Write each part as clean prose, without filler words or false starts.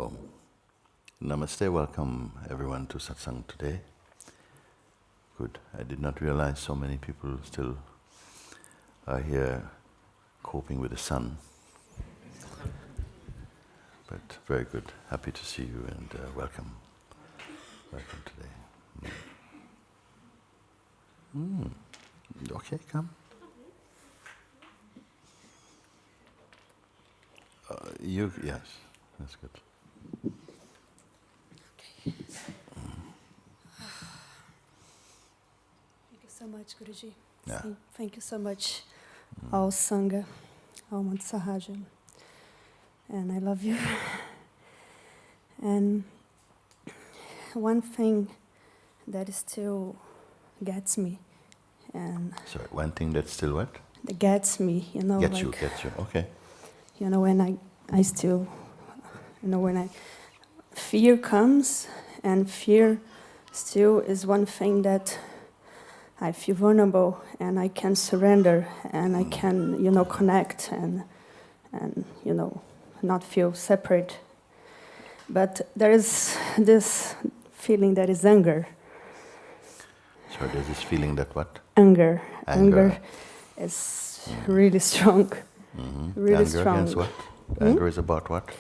Om. Namaste, welcome everyone to Satsang today. Good. I did not realize so many people still are here coping with the sun. But very good. Happy to see you and welcome. Welcome today. Okay, come. Yes, that's good. Okay. Thank you so much, Guruji. Yeah. Thank you so much, all Sangha, all Monte Sahaja. And I love you. And one thing that still gets me, and Sorry, one thing that still what? that gets me, Gets you, okay. When I still, when fear comes, and fear still is one thing that I feel vulnerable, and I can surrender, and I can, connect, and not feel separate. But there is this feeling that is anger. Sorry, there's this feeling that what? Anger. Anger is really strong. Really Anger strong. against what? Anger is about what?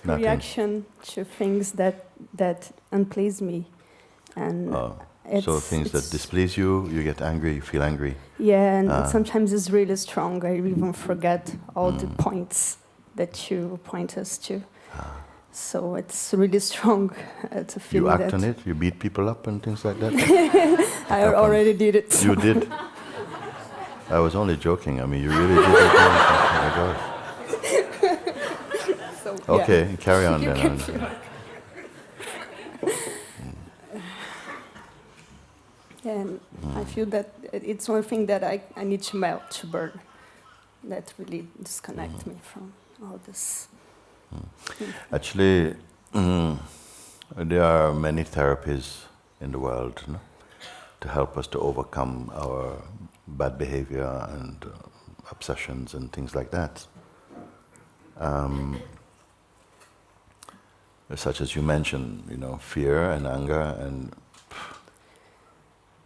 Nothing. Reaction to things that unplease me, and so things that displease you, you get angry, you feel angry. Yeah, and sometimes it's really strong. I even forget all the points that you point us to. So it's really strong to feel that. You act on it? You beat people up and things like that? I already did it. So. You did? I was only joking. I mean, you really did it. Oh my God. So, okay, carry on then. And I feel that it's one thing that I need to melt, to burn. That really disconnects me from all this. Actually, there are many therapies in the world to help us to overcome our bad behavior and obsessions and things like that. Such as you mentioned, fear and anger and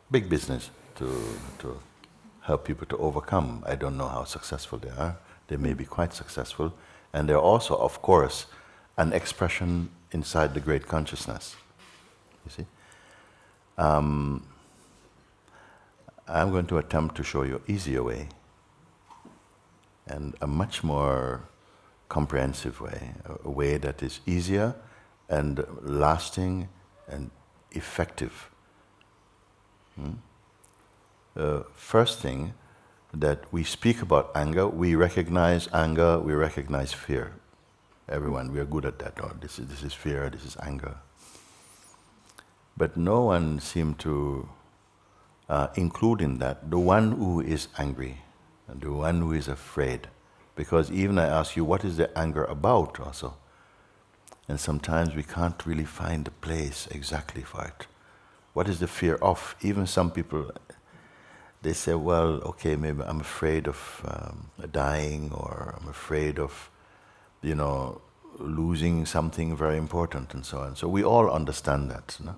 big business to help people to overcome. I don't know how successful they are. They may be quite successful. And they're also, of course, an expression inside the great consciousness. You see? I'm going to attempt to show you an easier way and a much more comprehensive way, a way that is easier and lasting and effective. First thing, that we speak about anger, we recognize fear. Everyone, we are good at that. This is fear, this is anger. But no one seemed to include in that the one who is angry, and the one who is afraid. Because even I ask you, what is the anger about also? And sometimes we can't really find the place exactly for it. What is the fear of? Even some people, they say, well, okay, maybe I'm afraid of dying, or I'm afraid of, losing something very important and so on. So we all understand that. No?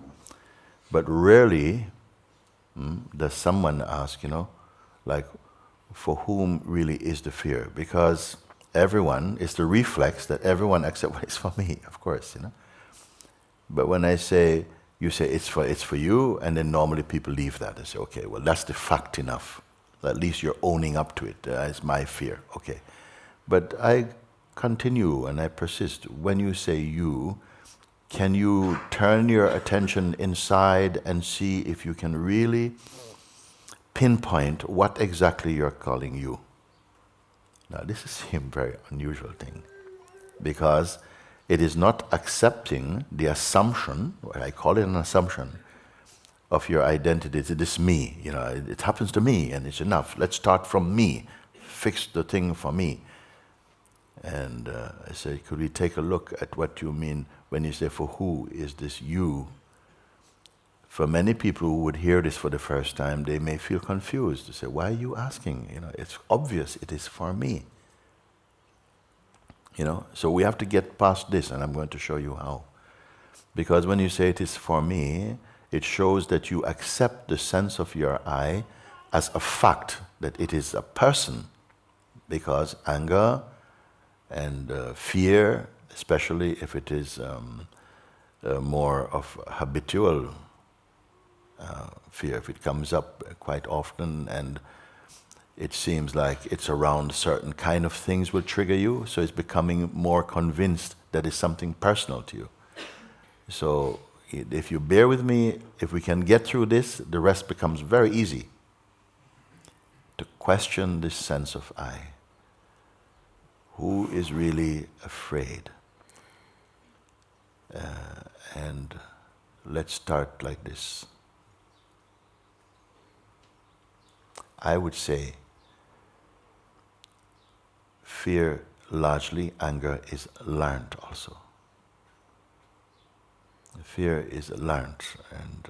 But rarely does someone ask, like, for whom really is the fear? Because everyone, it's the reflex that everyone accepts, well, it's for me, of course, But when I say, you say it's for you, and then normally people leave that and say, okay, well, that's the fact enough. At least you're owning up to it. It's my fear, okay. But I continue and I persist. When you say you, can you turn your attention inside and see if you can really pinpoint what exactly you're calling you? Now, this is a very unusual thing, because it is not accepting the assumption, or I call it an assumption, of your identity. It's this me, it happens to me and it's enough. Let's start from me, fix the thing for me. And I say, could we take a look at what you mean when you say, for who is this you? For many people who would hear this for the first time, they may feel confused. They say, why are you asking? It's obvious, it is for me. So we have to get past this, and I'm going to show you how. Because when you say it is for me, it shows that you accept the sense of your I as a fact, that it is a person. Because anger and fear, especially if it is more of habitual fear, if it comes up quite often and it seems like it's around certain kind of things will trigger you, so it's becoming more convinced that it's something personal to you. So if you bear with me, if we can get through this, the rest becomes very easy. To question this sense of I. Who is really afraid? And let's start like this. I would say fear, largely, anger is learned also. Fear is learned. And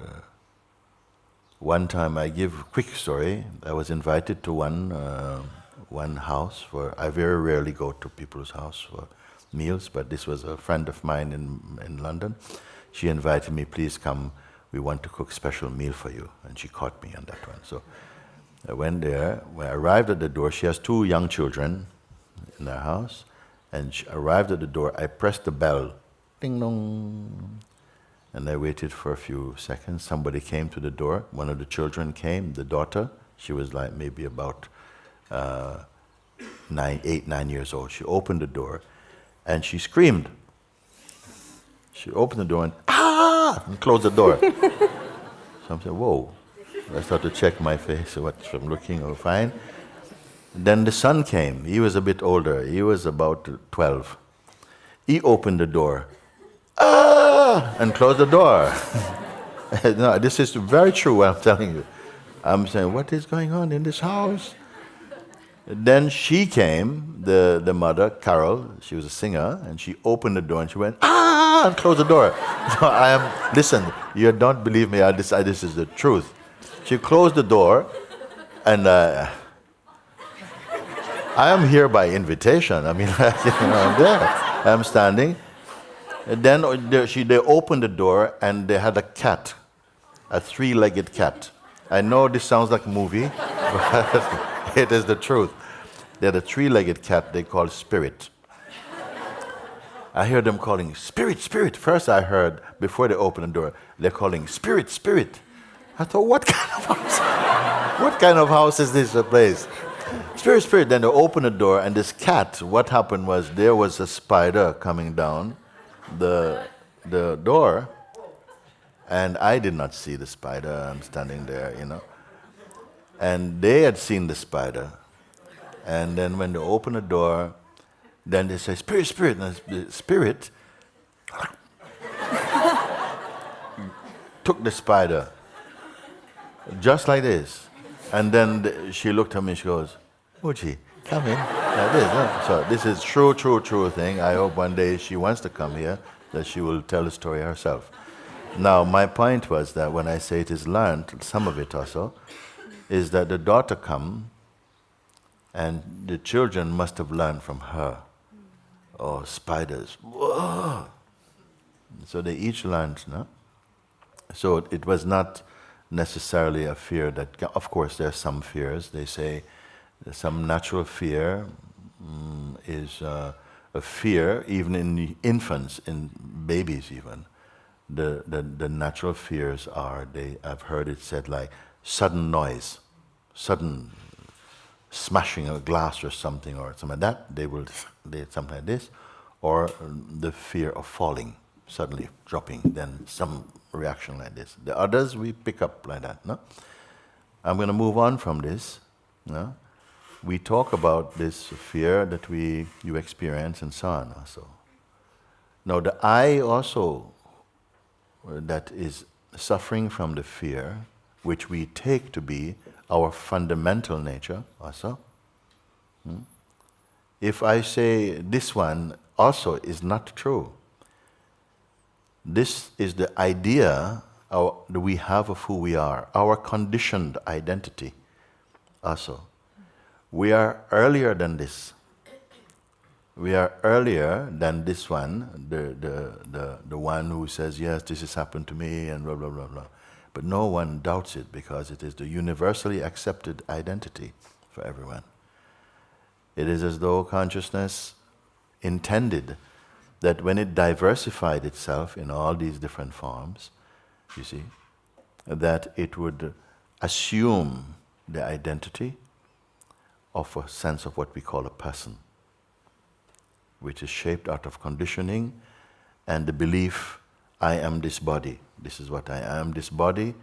one time, I give a quick story. I was invited to one house I very rarely go to people's house for meals, but this was a friend of mine in London. She invited me, please come, we want to cook special meal for you. And she caught me on that one. So I went there. When I arrived at the door, she has 2 young children in their house, and she arrived at the door, I pressed the bell, ding dong, and I waited for a few seconds. Somebody came to the door, one of the children came, the daughter, she was like maybe about 8, 9 years old. She opened the door and she screamed. She opened the door and and closed the door. So I'm saying, whoa. I started to check my face, what I'm looking, all fine. Then the son came. He was a bit older. He was about 12. He opened the door and closed the door. No, this is very true what I'm telling you. I'm saying, what is going on in this house? Then she came, the mother, Carol, she was a singer, and she opened the door and she went, and closed the door. So listen, you don't believe me, this is the truth. She closed the door, and I am here by invitation. I mean, I'm there, I'm standing. And then they opened the door and they had a cat, a 3-legged cat. I know this sounds like a movie, but it is the truth. They had a 3-legged cat they called Spirit. I hear them calling, Spirit, Spirit. First I heard, before they opened the door, they're calling, Spirit, Spirit. I thought, what kind of house? What kind of house is this place? Spirit, Spirit. Then they opened the door, and this cat, what happened was there was a spider coming down the door, and I did not see the spider. I'm standing there, And they had seen the spider. And then when they opened the door, then they say, Spirit, Spirit. And the Spirit took the spider, just like this. And then she looked at me, she goes, Mooji, come in. Like this, huh? So this is true thing. I hope one day she wants to come here, that she will tell the story herself. Now, my point was that when I say it is learned, some of it also, is that the daughter come, and the children must have learned from her. Oh, spiders. Whoa. So they each learned, no? So it was not necessarily a fear that, of course there are some fears. They say some natural fear is a fear, even in infants, in babies even. The natural fears are, I've heard it said like sudden noise, sudden smashing a glass or something like that, they something like this, or the fear of falling, suddenly dropping, then some reaction like this. The others we pick up like that, no? I'm going to move on from this, no? We talk about this fear that you experience and so on also. Now the I also that is suffering from the fear, which we take to be our fundamental nature also. If I say this one also is not true, this is the idea that we have of who we are, our conditioned identity also. We are earlier than this. We are earlier than this one, the one who says, yes, this has happened to me, and blah, blah, blah, blah. But no one doubts it because it is the universally accepted identity for everyone. It is as though consciousness intended that when it diversified itself in all these different forms, you see, that it would assume the identity of a sense of what we call a person, which is shaped out of conditioning and the belief, I am this body. This is what I am, this body.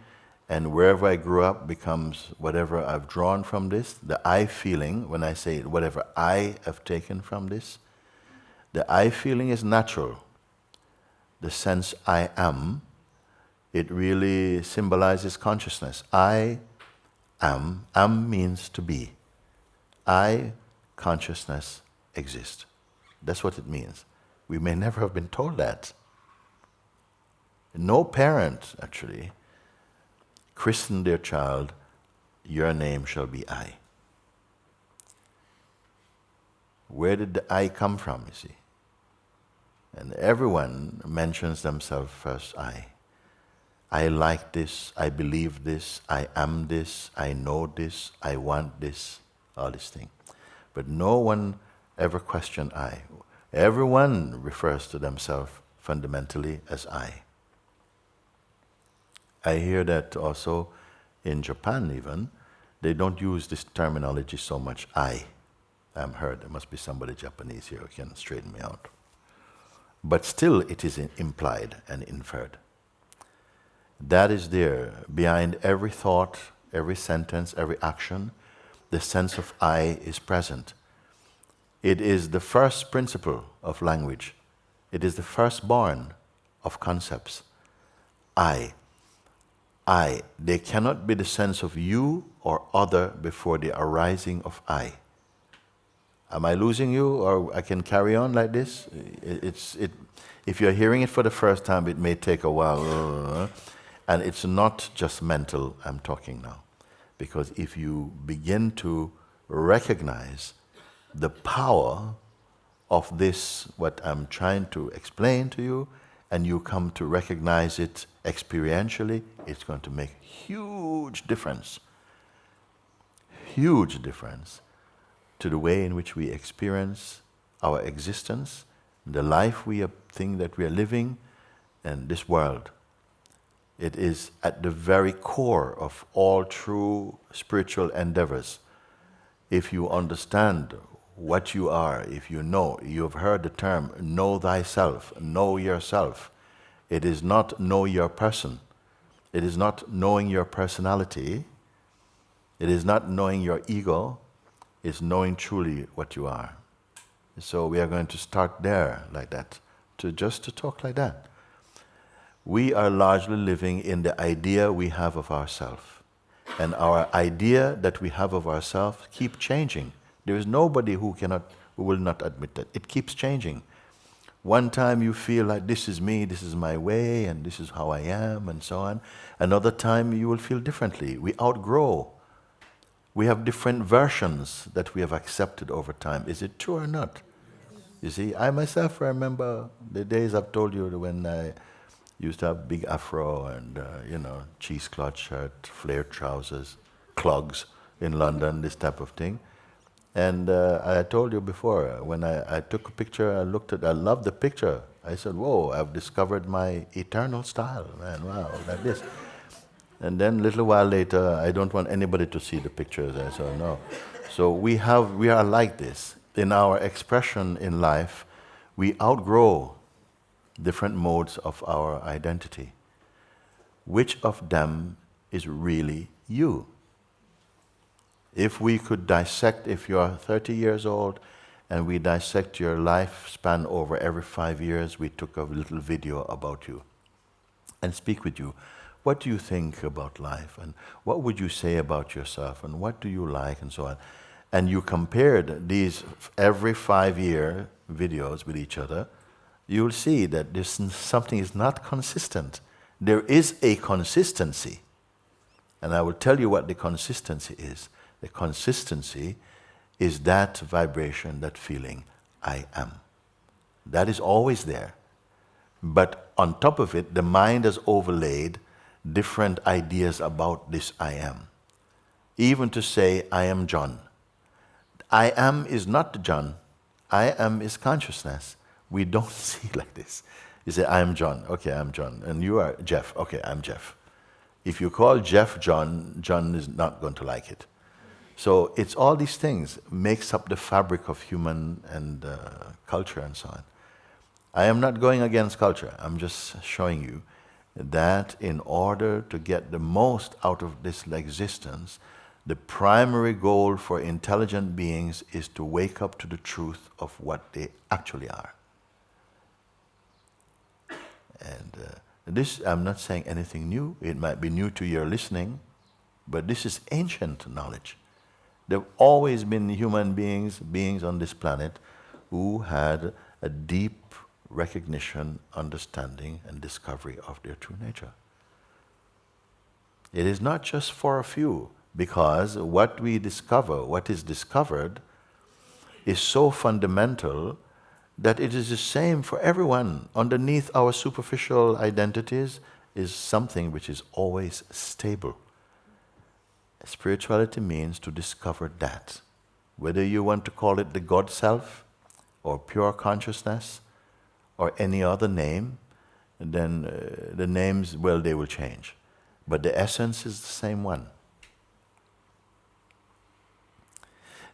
And wherever I grew up becomes whatever I've drawn from this. The I feeling, when I say whatever I have taken from this, the I feeling is natural. The sense I am, it really symbolizes consciousness. I am. Am means to be. I, consciousness, exist. That's what it means. We may never have been told that. No parent, actually, christened their child, your name shall be I. Where did the I come from, you see? And everyone mentions themselves first I. I like this, I believe this, I am this, I know this, I want this, all these things. But no one ever questioned I. Everyone refers to themselves fundamentally as I. I hear that also in Japan even, they don't use this terminology so much, I. I'm heard, there must be somebody Japanese here who can straighten me out. But still it is implied and inferred. That is there, behind every thought, every sentence, every action, the sense of I is present. It is the first principle of language. It is the firstborn of concepts. I. There cannot be the sense of you or other before the arising of I. Am I losing you, or I can carry on like this? If you're hearing it for the first time, it may take a while. And it's not just mental, I'm talking now. Because if you begin to recognize the power of this, what I'm trying to explain to you, and you come to recognize it experientially, it's going to make huge difference to the way in which we experience our existence, the life we think that we are living, and this world. It is at the very core of all true spiritual endeavors. If you understand what you are, if you know, you've heard the term, know thyself, know yourself. It is not know your person. It is not knowing your personality. It is not knowing your ego. It's knowing truly what you are. So we are going to start there, like that, to talk like that. We are largely living in the idea we have of ourselves. And our idea that we have of ourselves keeps changing. There is nobody who will not admit that. It keeps changing. One time you feel like this is me, this is my way, and this is how I am, and so on. Another time you will feel differently. We outgrow. We have different versions that we have accepted over time. Is it true or not? You see, I myself remember the days I've told you when I used to have big afro and, cheesecloth shirt, flared trousers, clogs in London, this type of thing. And I told you before, when I took a picture, I loved the picture. I said, whoa, I've discovered my eternal style, man, wow, like this. And then a little while later, I don't want anybody to see the pictures. I said, no. So we are like this. In our expression in life, we outgrow different modes of our identity. Which of them is really you? If we could dissect, if you are 30 years old, and we dissect your lifespan over every 5 years, we took a little video about you and speak with you. What do you think about life? And what would you say about yourself? And what do you like? And so on. And you compared these every 5-year videos with each other, you'll see that something is not consistent. There is a consistency. And I will tell you what the consistency is. The consistency is that vibration, that feeling. I am. That is always there. But on top of it, the mind has overlaid different ideas about this I am. Even to say, I am John. I am is not John. I am is consciousness. We don't see like this. You say, I am John. Okay, I'm John. And you are Jeff. Okay, I'm Jeff. If you call Jeff John, John is not going to like it. So it's all these things makes up the fabric of human and culture and so on. I am not going against culture. I'm just showing you that in order to get the most out of this existence, the primary goal for intelligent beings is to wake up to the truth of what they actually are. And this, I'm not saying anything new. It might be new to your listening, but this is ancient knowledge. There have always been human beings on this planet who had a deep recognition, understanding, and discovery of their true nature. It is not just for a few, because what we discover, what is discovered, is so fundamental that it is the same for everyone. Underneath our superficial identities is something which is always stable. Spirituality means to discover that. Whether you want to call it the God Self, or pure consciousness, or any other name, then the names, well, they will change. But the essence is the same one.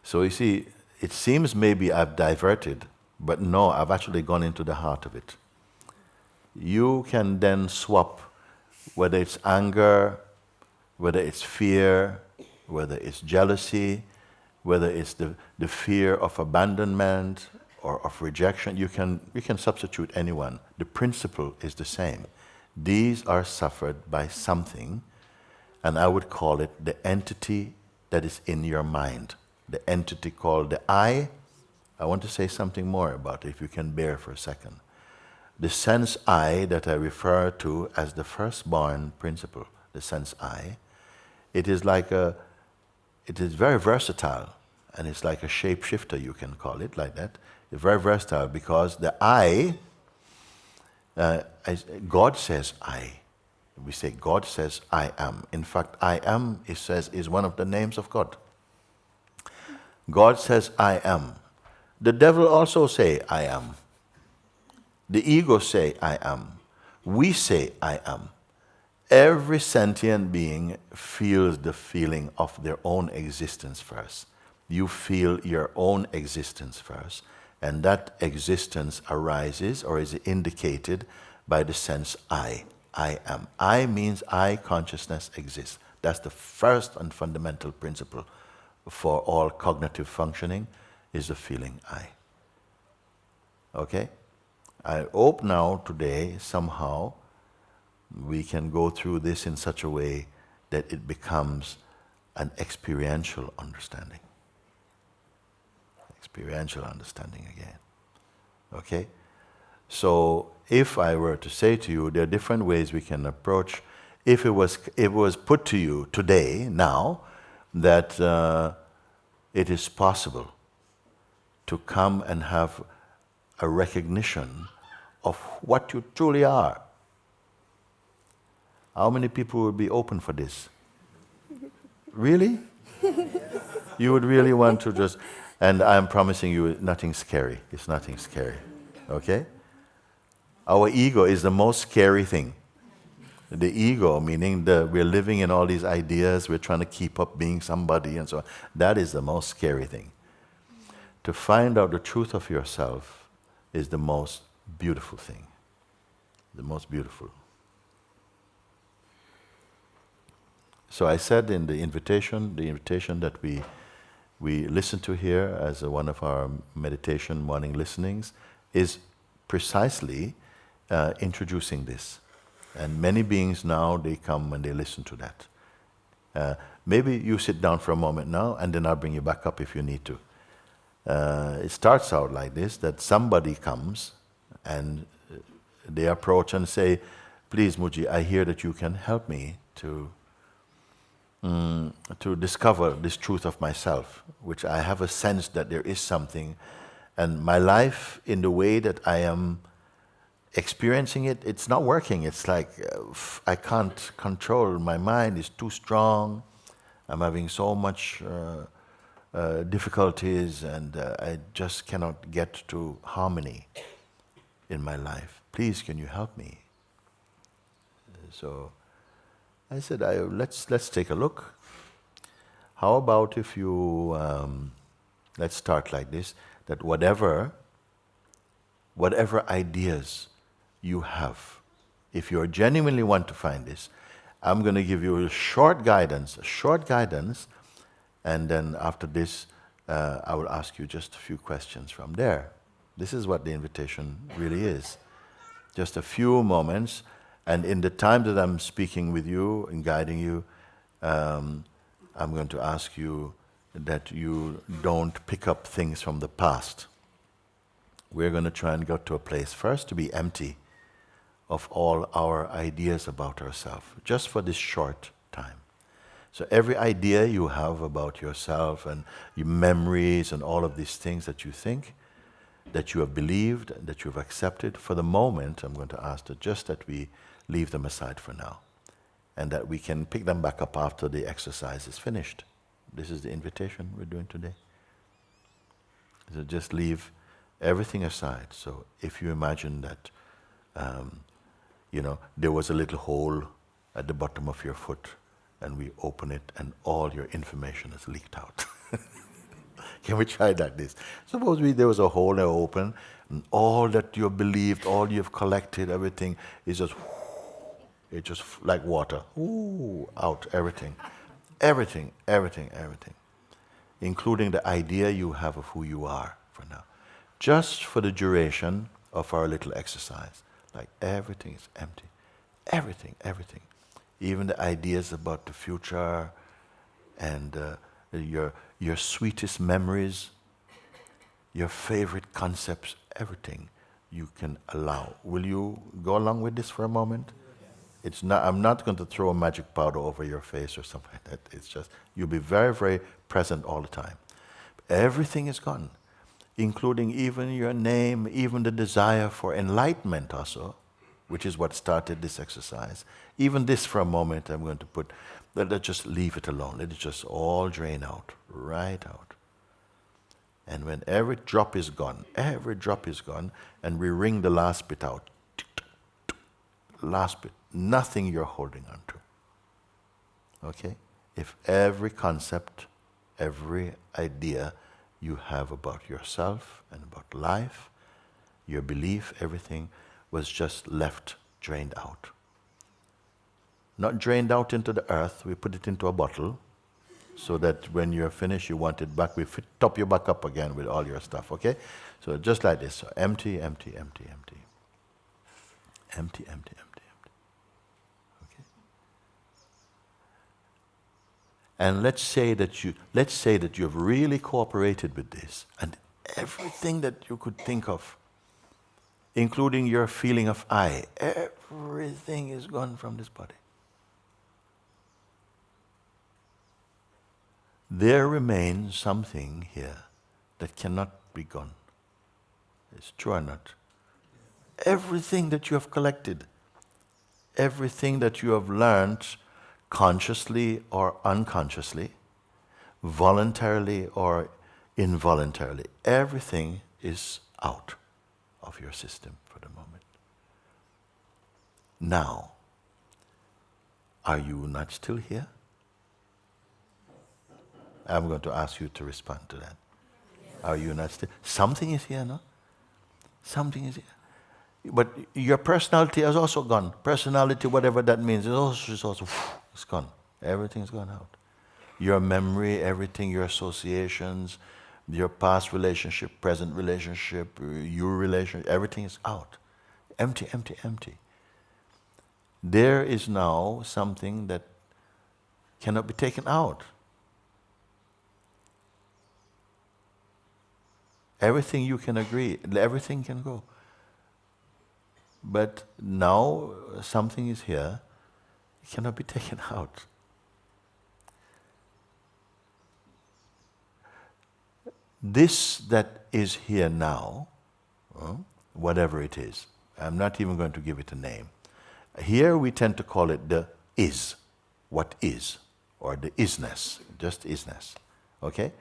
So you see, it seems maybe I've diverted, but no, I've actually gone into the heart of it. You can then swap, whether it's anger, whether it's fear, whether it's jealousy, whether it's the fear of abandonment or of rejection, you can substitute anyone. The principle is the same. These are suffered by something, and I would call it the entity that is in your mind. The entity called the I. I want to say something more about it, if you can bear for a second. The sense I that I refer to as the firstborn principle, the sense I, it is very versatile, and it's like a shapeshifter, you can call it like that. It's very versatile because the I, God says I. We say God says I am. In fact, I am, it says, is one of the names of God. God says I am. The devil also say I am. The ego say I am. We say I am. Every sentient being feels the feeling of their own existence first. You feel your own existence first. And that existence arises or is indicated by the sense I am. I means I, consciousness, exists. That's the first and fundamental principle for all cognitive functioning, is the feeling I. Okay? I hope now today somehow we can go through this in such a way that it becomes an experiential understanding. Experiential understanding again. Okay? So if I were to say to you, there are different ways we can approach. If it was put to you today, now, that it is possible to come and have a recognition of what you truly are, how many people would be open for this? Really? You would really want to just... And I'm promising you, nothing scary. It's nothing scary. Okay? Our ego is the most scary thing. The ego, meaning we're living in all these ideas, we're trying to keep up being somebody and so on. That is the most scary thing. To find out the truth of yourself is the most beautiful thing. The most beautiful. So I said in the invitation that we listen to here as one of our meditation morning listenings is precisely introducing this. And many beings now, they come and they listen to that. Maybe you sit down for a moment now, and then I'll bring you back up if you need to. It starts out like this, that somebody comes and they approach and say, please Mooji, I hear that you can help me to discover this truth of myself, which I have a sense that there is something, And my life, in the way that I am experiencing it, it's not working. It's like I can't control. My mind is too strong. I'm having so much difficulties, and I just cannot get to harmony in my life. Please, can you help me? So I said, let's take a look. How about if you, let's start like this, that whatever ideas you have, if you genuinely want to find this, I'm going to give you a short guidance, and then after this, I will ask you just a few questions from there. This is what the invitation really is. Just a few moments, and in the time that I'm speaking with you and guiding you, I'm going to ask you that you don't pick up things from the past. We're going to try and get to a place first to be empty of all our ideas about ourselves, just for this short time. So every idea you have about yourself and your memories and all of these things that you think, that you have believed, that you have accepted, for the moment, I'm going to ask that we leave them aside for now, and that we can pick them back up after the exercise is finished. This is the invitation we're doing today. So just leave everything aside. So if you imagine that, there was a little hole at the bottom of your foot, and we open it, and all your information is leaked out. Can we try like this? Suppose there was a hole there open, and all that you have believed, all you have collected, everything is just, it's just like water. Ooh, out, everything. Everything, including the idea you have of who you are for now. Just for the duration of our little exercise. Like everything is empty. Everything. Even the ideas about the future and your sweetest memories, your favorite concepts, everything you can allow. Will you go along with this for a moment? It's not. I'm not going to throw a magic powder over your face or something like that. It's just, you'll be very, very present all the time. Everything is gone, including even your name, even the desire for enlightenment also, which is what started this exercise. Even this for a moment I'm going to put, let's just leave it alone. Let it just all drain out, right out. And when every drop is gone, and we wring the last bit out, last bit, nothing you're holding on to. Okay? If every concept, every idea you have about yourself and about life, your belief, everything was just left drained out. Not drained out into the earth, we put it into a bottle so that when you're finished, you want it back, we top you back up again with all your stuff, okay? So just like this, so empty. Empty. Okay? And let's say that you have really cooperated with this, and everything that you could think of, including your feeling of I, everything is gone from this body. There remains something here that cannot be gone. It's true or not? Everything that you have collected, everything that you have learned, consciously or unconsciously, voluntarily or involuntarily, everything is out of your system for the moment. Now, are you not still here? I'm going to ask you to respond to that. Are you not still? Something is here, no? Something is here. But your personality has also gone. Personality, whatever that means, it's also it's gone. Everything's gone out. Your memory, everything, your associations, your past relationship, present relationship, your relationship, everything is out. Empty. There is now something that cannot be taken out. Everything you can agree, everything can go. But now something is here, it cannot be taken out. this that is here now, whatever it is, I'm not even going to give it a name. Here we tend to call it the is, what is, or the isness, just isness, okay?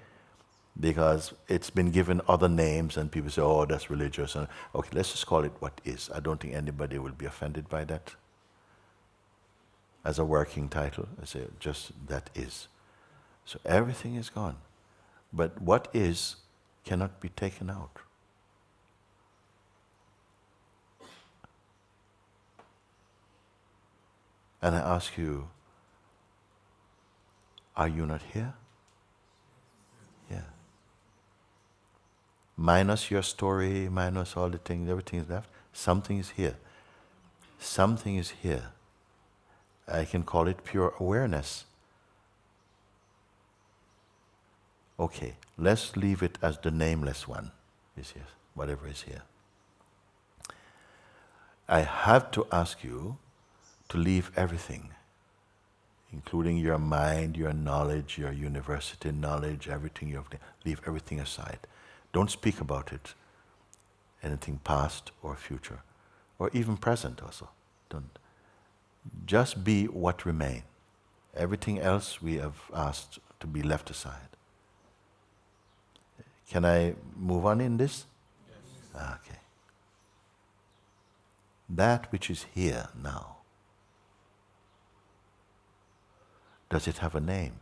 Because it's been given other names and people say, oh, that's religious. And okay, let's just call it what is. I don't think anybody will be offended by that. As a working title, I say just that is. So everything is gone. But what is cannot be taken out. And I ask you, are you not here? Yeah. Minus your story, minus all the things, everything is left. Something is here. Something is here. I can call it pure awareness. Okay, let's leave it as the nameless one is here, whatever is here. I have to ask you to leave everything, including your mind, your knowledge, your university knowledge, everything you have, leave everything aside. Don't speak about it, anything past or future, or even present also. Don't. Just be what remains. Everything else we have asked to be left aside. Can I move on in this? Yes. Okay. That which is here now, does it have a name?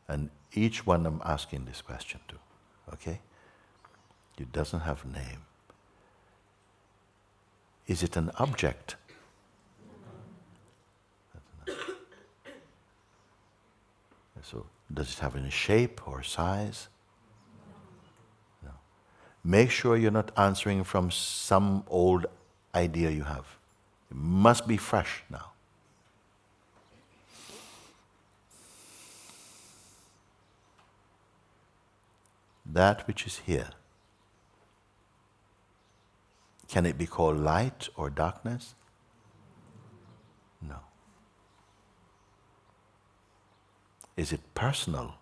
And each one I'm asking this question to, okay? It doesn't have a name. Is it an object? So, does it have any shape or size? No. Make sure you're not answering from some old idea you have. It must be fresh now. That which is here, can it be called light or darkness? No. Is it personal?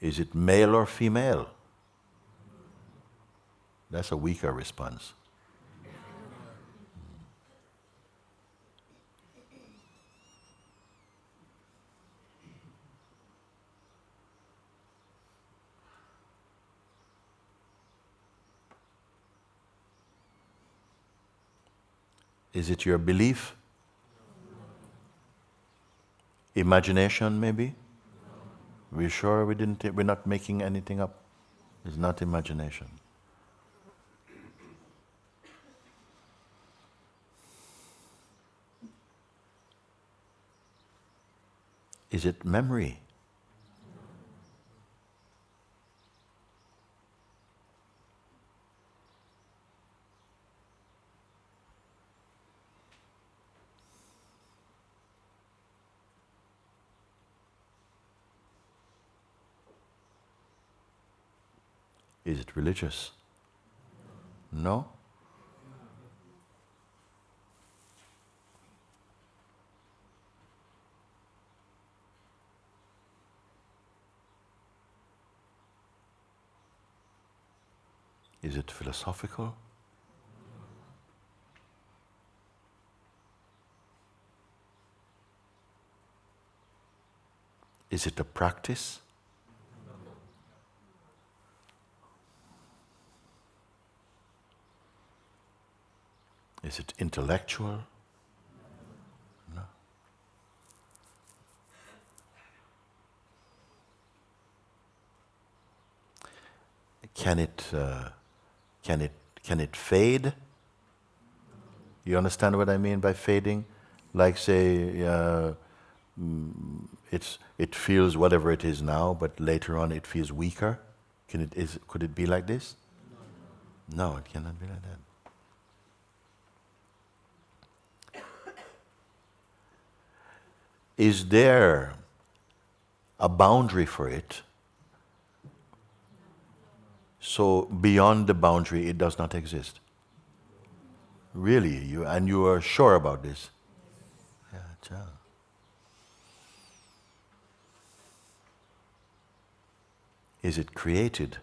Is it male or female? That's a weaker response. Is it your belief? Imagination, maybe? We're sure we're not making anything up? It's not imagination. Is it memory? Is it religious? No? Is it philosophical? Is it a practice? Is it intellectual? No. Can it fade? You understand what I mean by fading? Like say, it feels whatever it is now, but later on it feels weaker. Could it be like this? No, it cannot be like that. Is there a boundary for it So beyond the boundary, it does not exist. Really, you are sure about this? Yeah, cha. Is it created?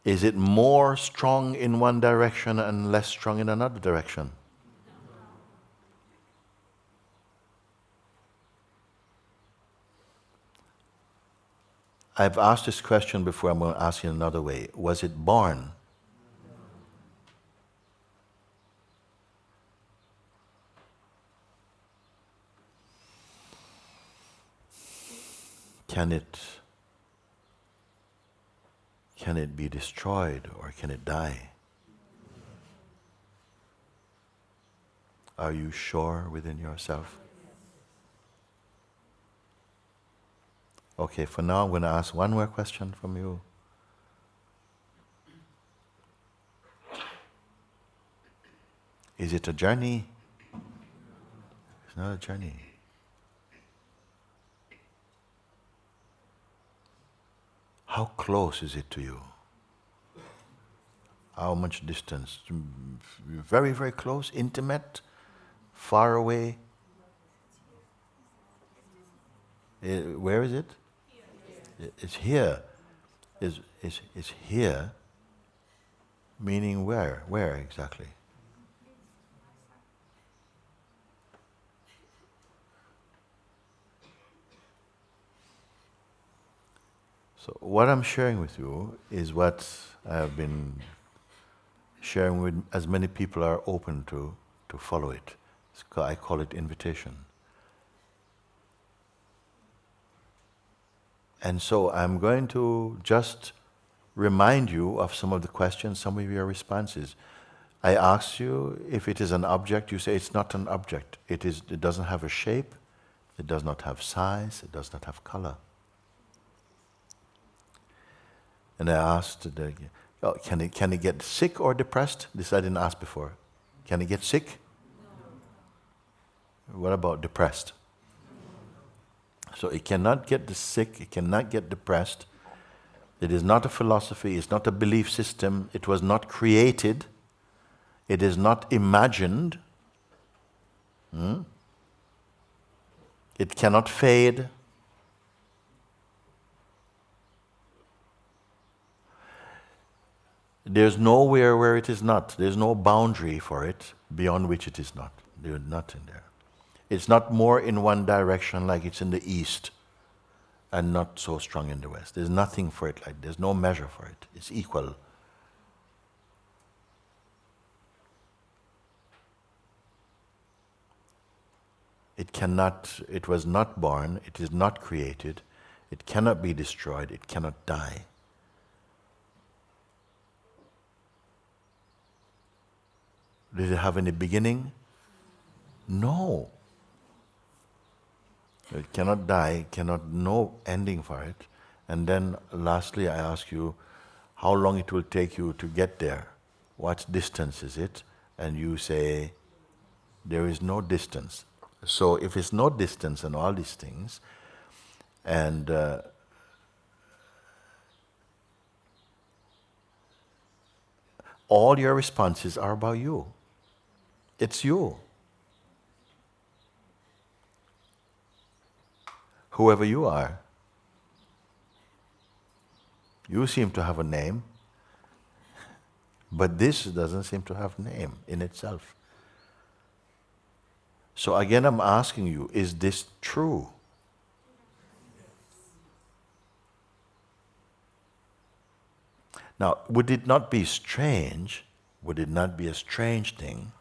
Is it more strong in one direction and less strong in another direction? I've asked this question before, I'm going to ask you another way. Was it born? Can it be destroyed or can it die? Are you sure within yourself? Okay, for now I'm going to ask one more question from you. Is it a journey? It's not a journey. How close is it to you? How much distance? Very, very close, intimate, far away? Where is it? It's here. Is here, meaning where? Where exactly? So what I'm sharing with you is what I have been sharing with as many people are open to follow it. I call it invitation. And so I'm going to just remind you of some of the questions, some of your responses. I asked you if it is an object, you say it's not an object. It doesn't have a shape, it does not have size, it does not have color. And I asked, can it get sick or depressed? This I didn't ask before. Can it get sick? No. What about depressed? So it cannot get sick, it cannot get depressed. It is not a philosophy, it's not a belief system, it was not created, it is not imagined. It cannot fade. There's nowhere where it is not. There's no boundary for it beyond which it is not. There's nothing there. It's not more in one direction like it's in the east and not so strong in the west. There's nothing for it like there's no measure for it. It's equal. It was not born, it is not created, it cannot be destroyed, it cannot die. Did it have any beginning? No. It cannot die, no ending for it. And then lastly I ask you how long it will take you to get there. What distance is it? And you say, there is no distance. So if it's no distance and all these things, and all your responses are about you. It's you. Whoever you are. You seem to have a name, but this doesn't seem to have a name in itself. So again I'm asking you, is this true? Now, would it not be strange? Would it not be a strange thing?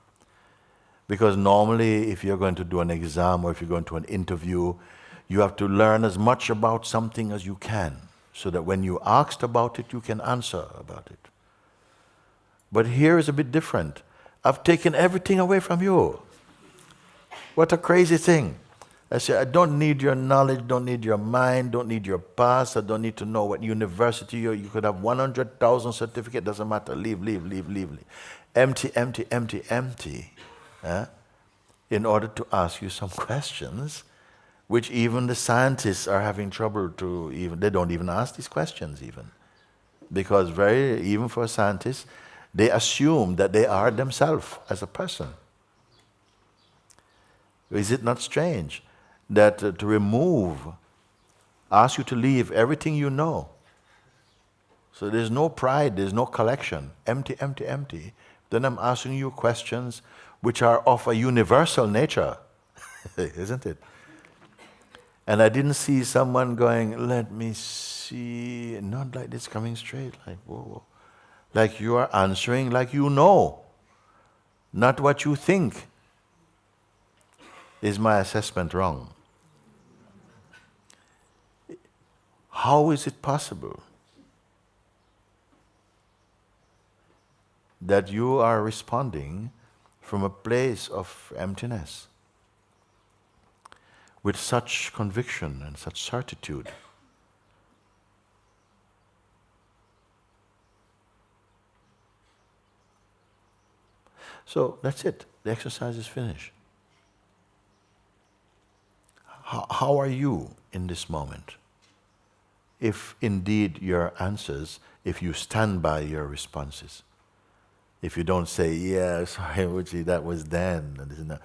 Because normally if you're going to do an exam or if you're going to an interview, you have to learn as much about something as you can, so that when you're asked about it, you can answer about it. But here is a bit different. I've taken everything away from you. What a crazy thing. I say, I don't need your knowledge, don't need your mind, don't need your past, I don't need to know what university you could have 100,000 certificate, doesn't matter, leave. Empty, empty, empty, empty. In order to ask you some questions, which even the scientists are having trouble to even, they don't even ask these questions even. Because even for scientists, they assume that they are themselves as a person. Is it not strange that to ask you to leave everything you know? So there's no pride, there's no collection, empty, empty, empty. Then I'm asking you questions which are of a universal nature, isn't it? And I didn't see someone going, let me see, not like this, coming straight, like, whoa. Like you are answering like you know, not what you think. Is my assessment wrong? How is it possible that you are responding from a place of emptiness with such conviction and such certitude? So that's it. The exercise is finished. How are you in this moment? If indeed your answers, if you stand by your responses, if you don't say, yeah, sorry, Mooji, that was then, and this and that.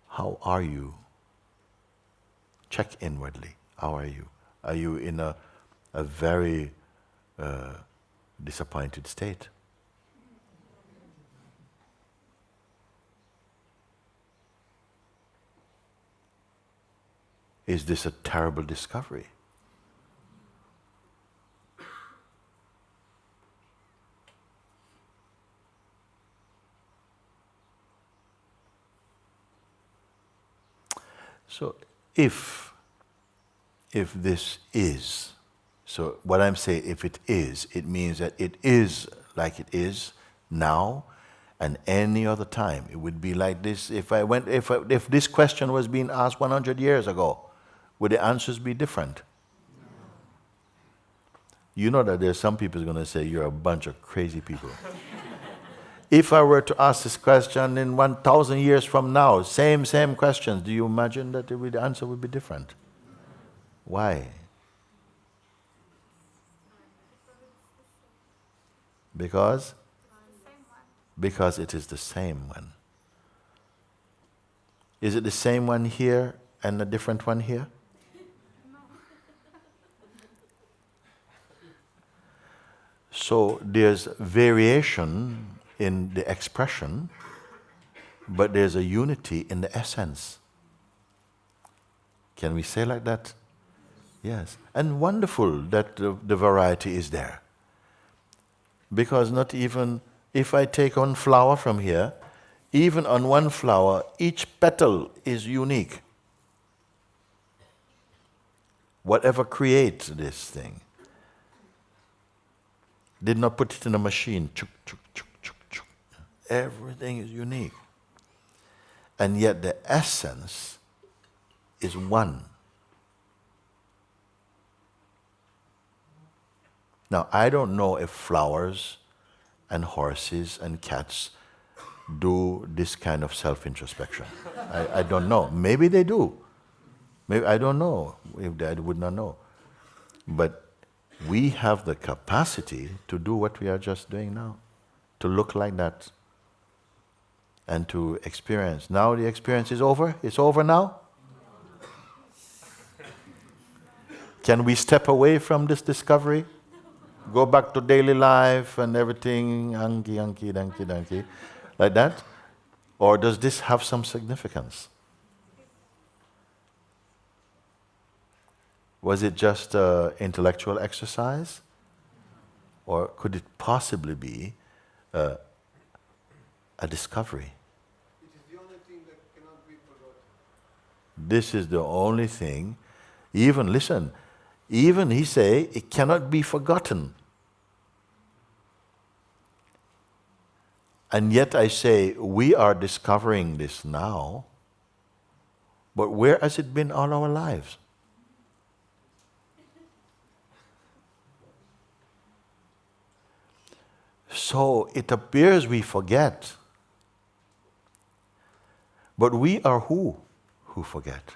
How are you? Check inwardly. How are you? Are you in a very disappointed state? Is this a terrible discovery? So if this is, so what I'm saying, if it is, it means that it is like it is now, and any other time it would be like this. If this question was being asked 100 years ago, would the answers be different? You know that there's some people who are going to say you're a bunch of crazy people. If I were to ask this question in 1,000 years from now, same questions, do you imagine that the answer would be different? Why? Because it is the same one. Is it the same one here and a different one here? So there's variation in the expression, but there's a unity in the essence. Can we say like that? Yes. And wonderful that the variety is there. Because not even, if I take one flower from here, even on one flower, each petal is unique. Whatever creates this thing did not put it in a machine. Chuk, chuk, chuk, chuk, chuk. Everything is unique. And yet the essence is one. Now, I don't know if flowers and horses and cats do this kind of self-introspection. I don't know. Maybe they do. Maybe I don't know. If I would not know. But we have the capacity to do what we are just doing now, to look like that and to experience. Now the experience is over? It's over now? Can we step away from this discovery? Go back to daily life and everything, hanky, danky, like that? Or does this have some significance? Was it just an intellectual exercise? Or could it possibly be a discovery? It is the only thing that cannot be forgotten. This is the only thing. Even, listen, even he say, it cannot be forgotten. And yet I say, we are discovering this now. But where has it been all our lives? So it appears we forget. But we are who forget?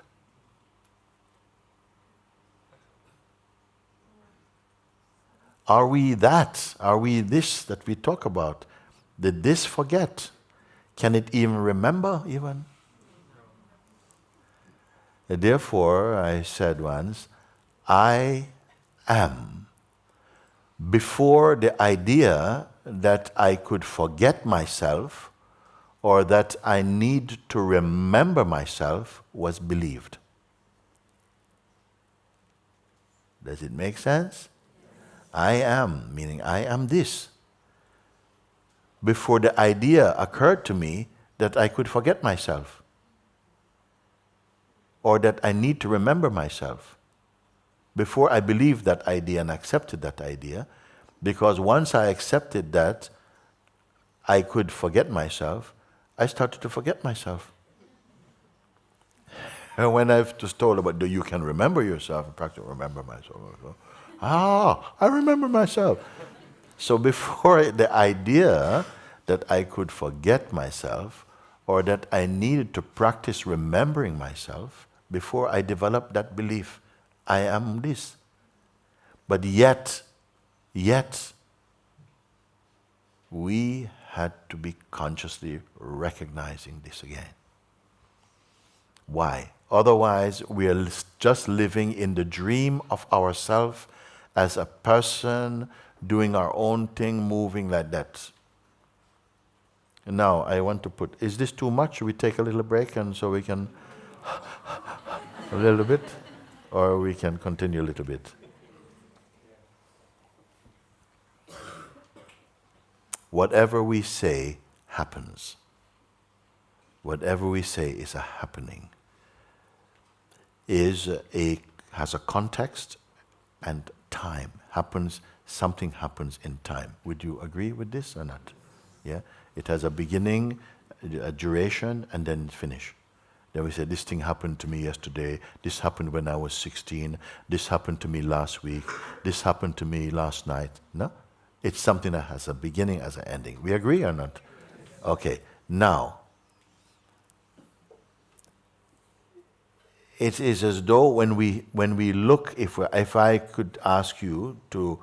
Are we that? Are we this that we talk about? Did this forget? Can it even remember even? Therefore, I said once, I am. Before the idea that I could forget myself or that I need to remember myself was believed. Does it make sense? I am, meaning I am this. Before the idea occurred to me that I could forget myself or that I need to remember myself. Before I believed that idea and accepted that idea, because once I accepted that I could forget myself, I started to forget myself. And when I've just told about, you can remember yourself, I practically remember myself. I remember myself. So before the idea that I could forget myself or that I needed to practice remembering myself, before I developed that belief, I am this. But yet, we had to be consciously recognizing this again. Why? Otherwise, we are just living in the dream of ourselves as a person, doing our own thing, moving like that. And now, I want to put, is this too much? Should we take a little break and so we can a little bit? Or we can continue a little bit? Whatever we say happens. Whatever we say is a happening. Has a context and time. Something happens in time. Would you agree with this or not? Yeah? It has a beginning, a duration, and then finish. Then we say, this thing happened to me yesterday, this happened when I was 16, this happened to me last week, this happened to me last night. No? It's something that has a beginning, as an ending. We agree or not? Okay. Now, it is as though when we look, if I could ask you to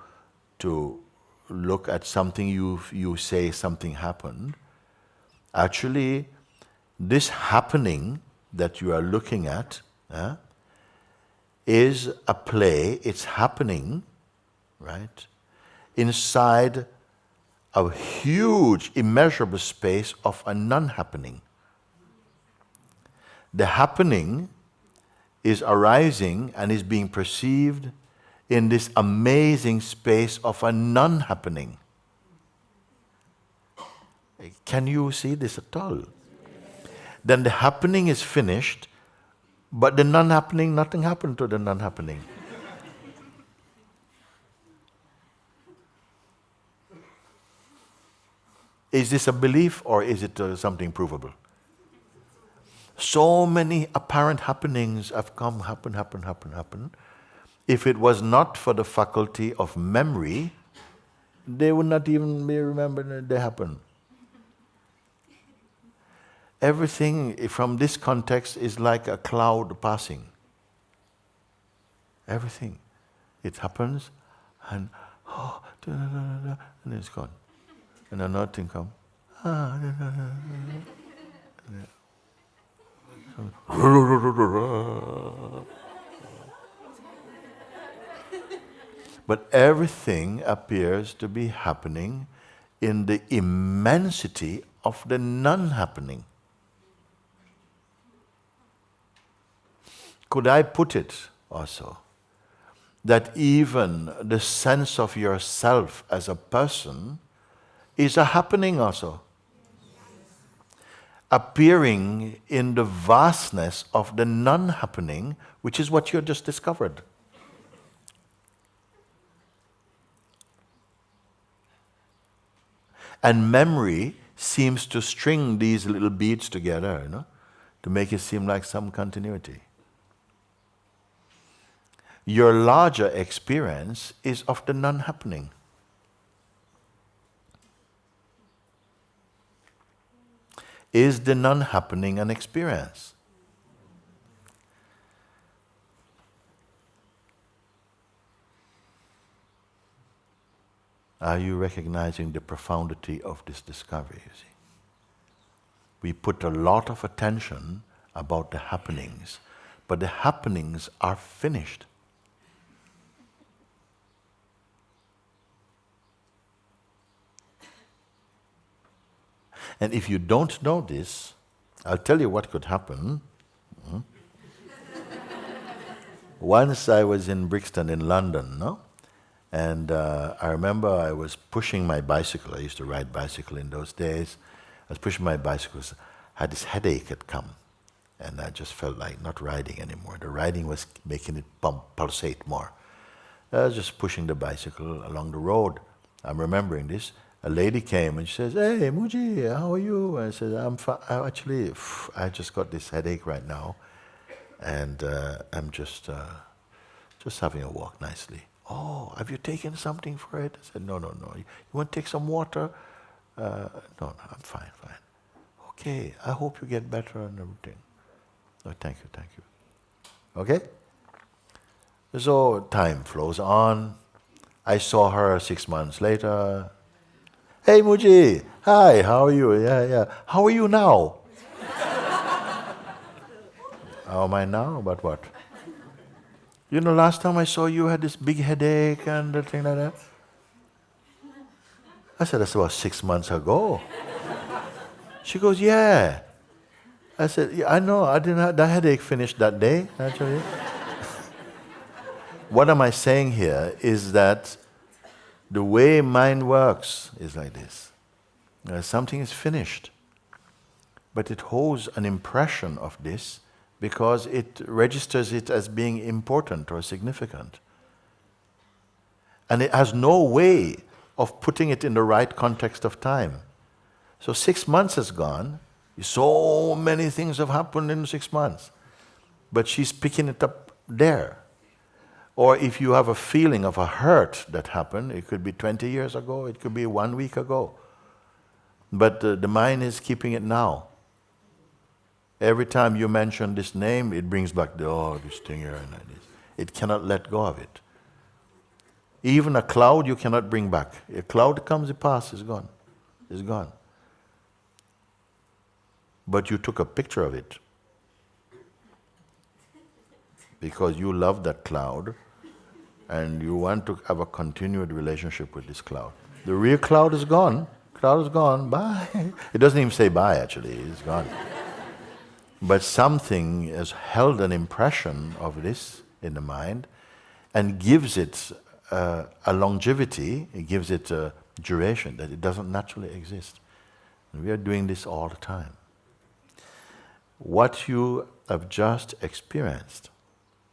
look at something you say something happened, actually this happening that you are looking at is a play. It's happening, right, inside a huge, immeasurable space of a non-happening. The happening is arising and is being perceived in this amazing space of a non-happening. Can you see this at all? Then the happening is finished, but the non-happening, nothing happened to the non-happening. Is this a belief or is it something provable? So many apparent happenings have come, happen. If it was not for the faculty of memory, they would not even be remembered that they happened. Everything from this context is like a cloud passing. Everything. It happens and and it's gone. And another thing comes. But everything appears to be happening in the immensity of the non-happening. Could I put it also that even the sense of yourself as a person is a happening also? Appearing in the vastness of the non-happening, which is what you just discovered. And memory seems to string these little beads together, you know? to make it seem like some continuity. Your larger experience is of the non-happening. Is the non-happening an experience? Are you recognizing the profundity of this discovery, you see? We put a lot of attention about the happenings, but the happenings are finished. And if you don't know this, I'll tell you what could happen. Once I was in Brixton in London, no? And I remember I was pushing my bicycle. I used to ride bicycle in those days. I was pushing my bicycle. I had this headache had come. And I just felt like not riding anymore. The riding was making it pulsate more. I was just pushing the bicycle along the road. I'm remembering this. A lady came and she says, "Hey, Mooji, how are you?" And I said, "I'm fine. Actually, I just got this headache right now. And I'm just having a walk nicely." "Oh, have you taken something for it?" I said, No. You want to take some water? No, I'm fine. "Okay, I hope you get better and everything." "Oh, thank you. Okay? So time flows on. I saw her 6 months later. "Hey, Mooji, hi, how are you?" Yeah. "How are you now?" "How am I now? About what?" "You know, last time I saw you had this big headache and the thing like that." I said, "That's about 6 months ago." She goes, "Yeah." I said, "Yeah, I know, I didn't have that headache finished that day, actually." What am I saying here is that the way mind works is like this. Something is finished, but it holds an impression of this because it registers it as being important or significant. And it has no way of putting it in the right context of time. So 6 months has gone, so many things have happened in 6 months, but she's picking it up there. Or if you have a feeling of a hurt that happened, it could be 20 years ago, it could be 1 week ago. But the mind is keeping it now. Every time you mention this name, it brings back this thing here and this. It cannot let go of it. Even a cloud you cannot bring back. A cloud comes, it passes, it's gone. It's gone. But you took a picture of it because you love that cloud and you want to have a continued relationship with this cloud. The real cloud is gone. Cloud is gone. Bye. It doesn't even say bye, actually. It's gone. But something has held an impression of this in the mind and gives it a longevity, it gives it a duration that it doesn't naturally exist. And we are doing this all the time. What you have just experienced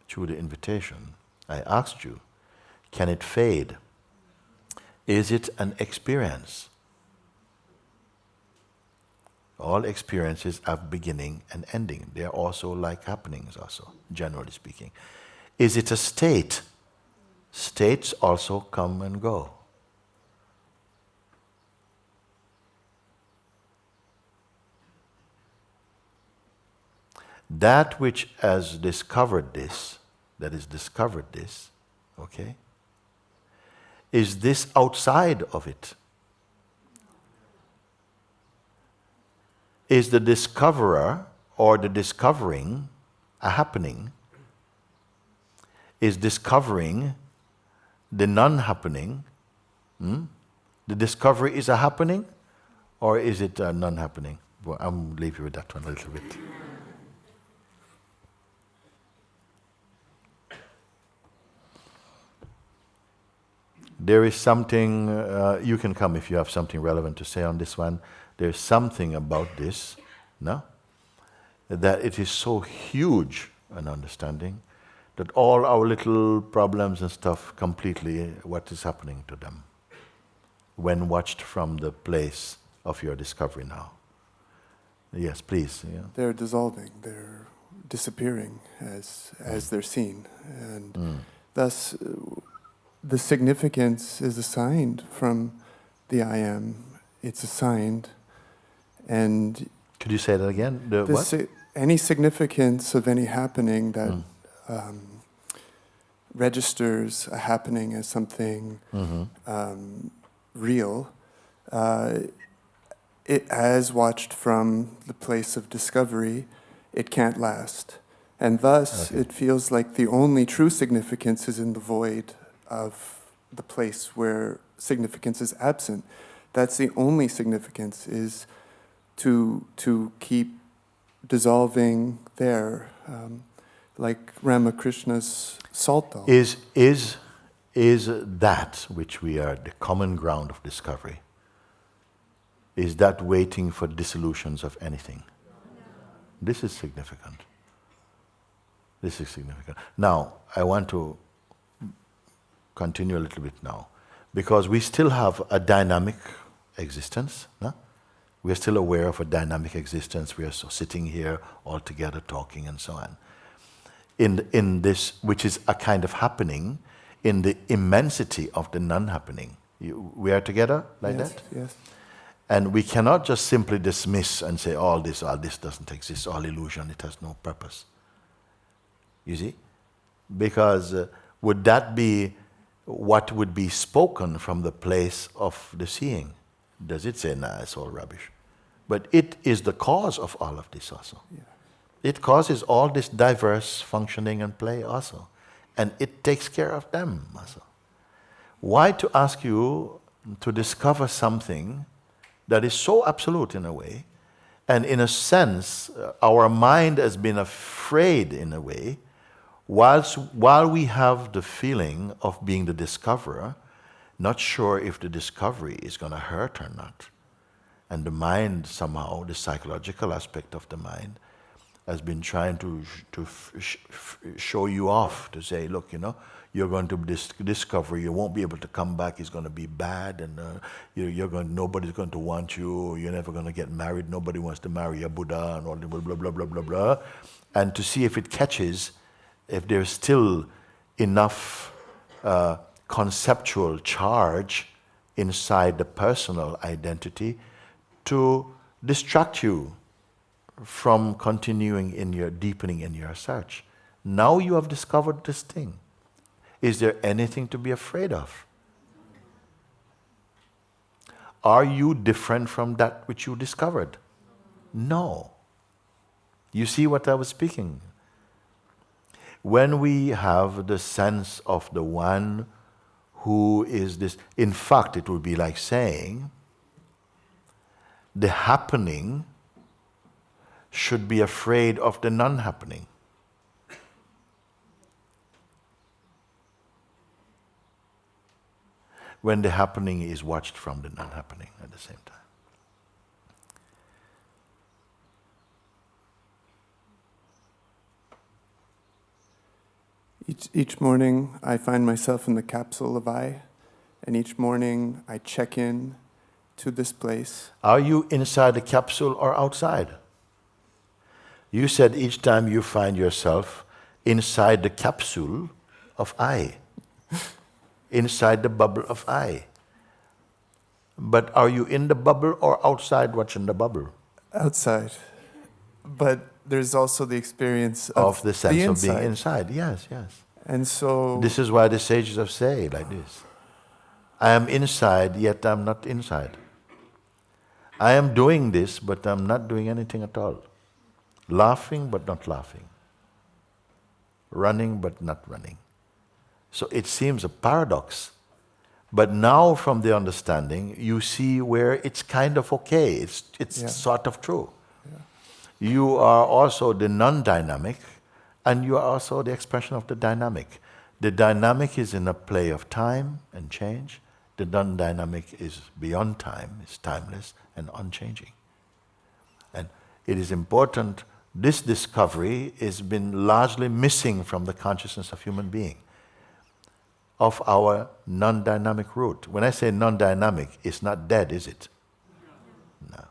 through the invitation, I asked you, can it fade? Is it an experience? All experiences have beginning and ending. They are also like happenings also, generally speaking. Is it a state? States also come and go. That which has discovered this, okay, is this outside of it? Is the discoverer or the discovering a happening? Is discovering the non-happening? The discovery is a happening or is it a non-happening? Well, I'll leave you with that one a little bit. There is something, you can come if you have something relevant to say on this one. There's something about this, no? That it is so huge an understanding that all our little problems and stuff completely, what is happening to them when watched from the place of your discovery now. Yes, please. Yeah. they're dissolving, they're disappearing as they're seen. And thus, the significance is assigned from the I am. It's assigned. And Could you say that again? The the what? any significance of any happening that registers a happening as something real, it, as watched from the place of discovery, it can't last. And thus, it feels like the only true significance is in the void of the place where significance is absent. That's the only significance, is to keep dissolving there, like Ramakrishna's salt dog. Is that which we are the common ground of discovery? Is that waiting for dissolutions of anything? This is significant. This is significant. Now, I want to continue a little bit now, because we still have a dynamic existence. No? We are still aware of a dynamic existence. We are so sitting here all together talking and so on. In this, which is a kind of happening, in the immensity of the non-happening. We are together like Yes, that? yes. And we cannot just simply dismiss and say, all this doesn't exist, all illusion, it has no purpose. You see? Because would that be what would be spoken from the place of the seeing? Does it say, nah, it's all rubbish? But it is the cause of all of this also. Yeah. It causes all this diverse functioning and play also. And it takes care of them also. Why to ask you to discover something that is so absolute in a way, and in a sense, our mind has been afraid in a way, while we have the feeling of being the discoverer, not sure if the discovery is going to hurt or not. And the mind somehow, the psychological aspect of the mind, has been trying to show you off, to say, look, you're going to discover, you won't be able to come back, it's going to be bad, and nobody's going to want you, you're never going to get married, nobody wants to marry a Buddha, and all the blah, blah, blah, blah, blah, blah. And to see if it catches, if there's still enough conceptual charge inside the personal identity to distract you from continuing in your deepening in your search. Now you have discovered this thing. Is there anything to be afraid of? Are you different from that which you discovered? No. You see what I was speaking? When we have the sense of the one who is this, in fact, it would be like saying, the happening should be afraid of the non-happening. When the happening is watched from the non-happening at the same time. Each morning I find myself in the capsule of I, and each morning I check in to this place. Are you inside the capsule or outside? You said each time you find yourself inside the capsule of I, inside the bubble of I. But are you in the bubble or outside watching the bubble? Outside. But there's also the experience of the sense the of being inside. Yes, yes. And so this is why the sages have said like this. I am inside, yet I'm not inside. I am doing this, but I'm not doing anything at all. Laughing, but not laughing. Running, but not running. So it seems a paradox. But now from the understanding, you see where it's kind of okay. It's sort of true. Yeah. You are also the non-dynamic, and you are also the expression of the dynamic. The dynamic is in a play of time and change. The non-dynamic is beyond time, is timeless and unchanging. And it is important, this discovery has been largely missing from the consciousness of human being, of our non-dynamic root. When I say non-dynamic, it's not dead, is it? No.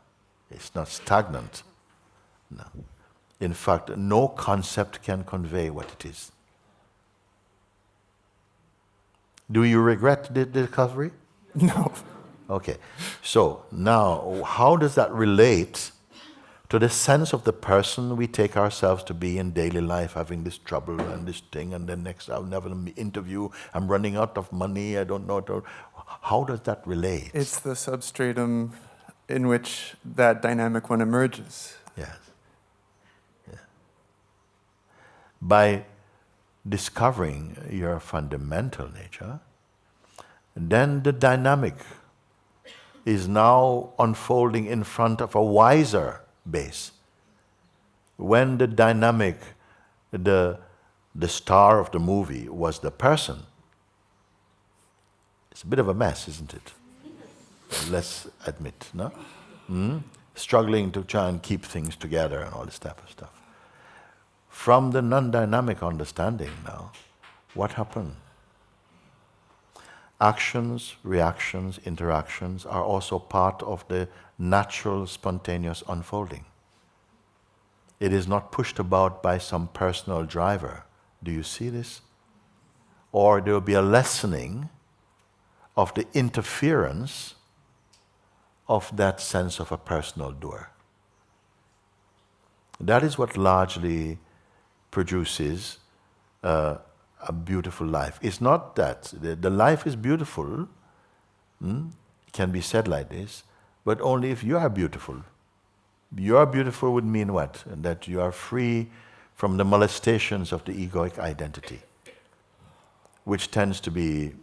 It's not stagnant. No. In fact, no concept can convey what it is. Do you regret the discovery? No. Okay. So now, how does that relate to the sense of the person we take ourselves to be in daily life, having this trouble and this thing, and then next I'll never interview, I'm running out of money, I don't know. How does that relate? It's the substratum in which that dynamic one emerges. Yes. Yeah. By discovering your fundamental nature, then the dynamic is now unfolding in front of a wiser base. When the dynamic, the star of the movie was the person, it's a bit of a mess, isn't it? Let's admit, no? Struggling to try and keep things together and all this type of stuff. From the non-dynamic understanding now, what happened? Actions, reactions, interactions are also part of the natural, spontaneous unfolding. It is not pushed about by some personal driver. Do you see this? Or there will be a lessening of the interference of that sense of a personal doer. That is what largely produces a beautiful life. It's not that. The life is beautiful, can be said like this, but only if you are beautiful. You are beautiful would mean what? That you are free from the molestations of the egoic identity, which tends to be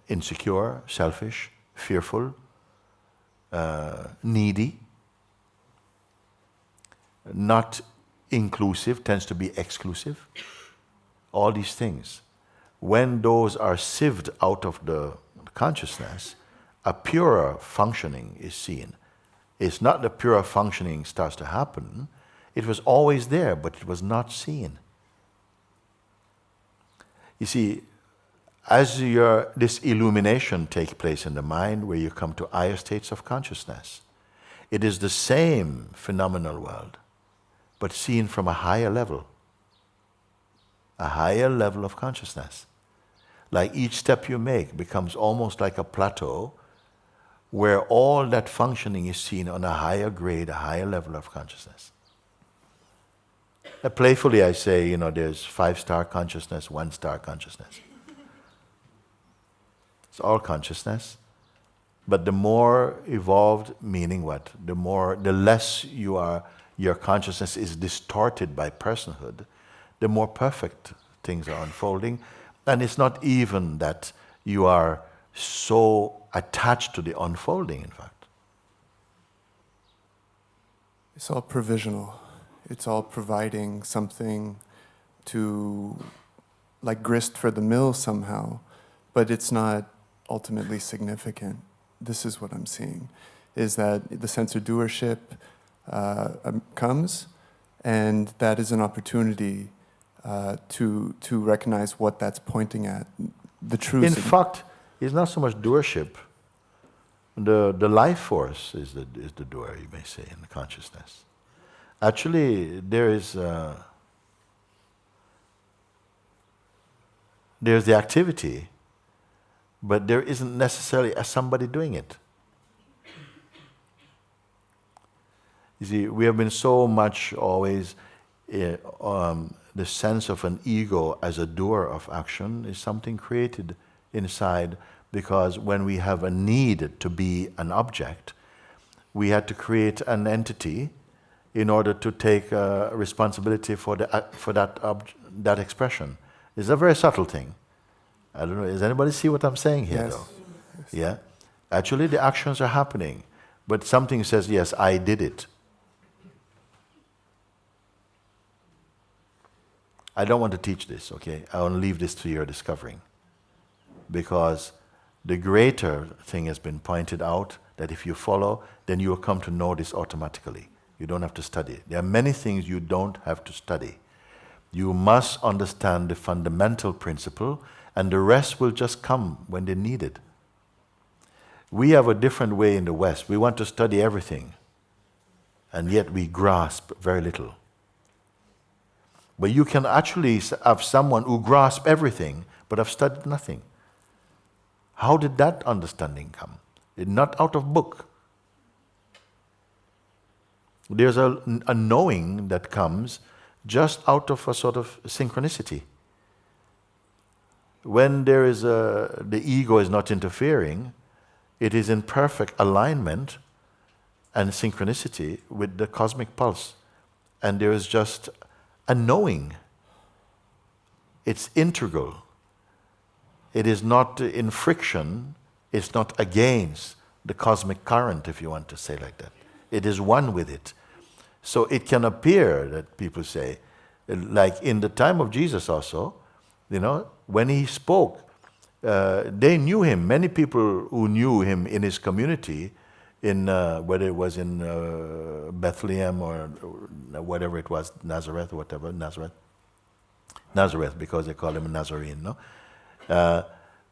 insecure, selfish, fearful, needy, not inclusive, tends to be exclusive. All these things. When those are sieved out of the consciousness, a purer functioning is seen. It's not the purer functioning starts to happen. It was always there, but it was not seen. You see, as this illumination takes place in the mind, where you come to higher states of consciousness, it is the same phenomenal world, but seen from a higher level. A higher level of consciousness. Like each step you make becomes almost like a plateau where all that functioning is seen on a higher grade, a higher level of consciousness. Playfully I say, there's 5-star consciousness, 1-star consciousness. It's all consciousness. But the more evolved, meaning what? The less your consciousness is distorted by personhood, the more perfect things are unfolding. And it's not even that you are so attached to the unfolding, in fact. It's all provisional. It's all providing something to, like grist for the mill somehow, but it's not ultimately significant. This is what I'm seeing, is that the sense of doership comes, and that is an opportunity to recognize what that's pointing at, the truth. In fact, it's not so much doership. The life force is the doer, you may say, in the consciousness. Actually, there's the activity, but there isn't necessarily somebody doing it. You see, we have been so much always the sense of an ego as a doer of action is something created inside, because when we have a need to be an object, we had to create an entity in order to take responsibility for that expression. It's a very subtle thing. I don't know, does anybody see what I'm saying here, Yes. though? Yes. Yeah? Actually, the actions are happening, but something says, yes, I did it. I don't want to teach this, okay? I want to leave this to your discovering. Because the greater thing has been pointed out, that if you follow, then you will come to know this automatically. You don't have to study. There are many things you don't have to study. You must understand the fundamental principle, and the rest will just come when they need it. We have a different way in the West. We want to study everything. and yet we grasp very little. But you can actually have someone who grasps everything, but have studied nothing. How did that understanding come? It's not out of book. There's a knowing that comes just out of a sort of synchronicity. When there is the ego is not interfering, it is in perfect alignment and synchronicity with the cosmic pulse. And there is just a knowing. It's integral. It is not in friction. It's not against the cosmic current, if you want to say like that. It is one with it. So it can appear that people say, like in the time of Jesus also, when he spoke, they knew him. Many people who knew him in his community, in whether it was in Bethlehem or whatever it was, Nazareth or whatever, Nazareth, because they call him a Nazarene, no?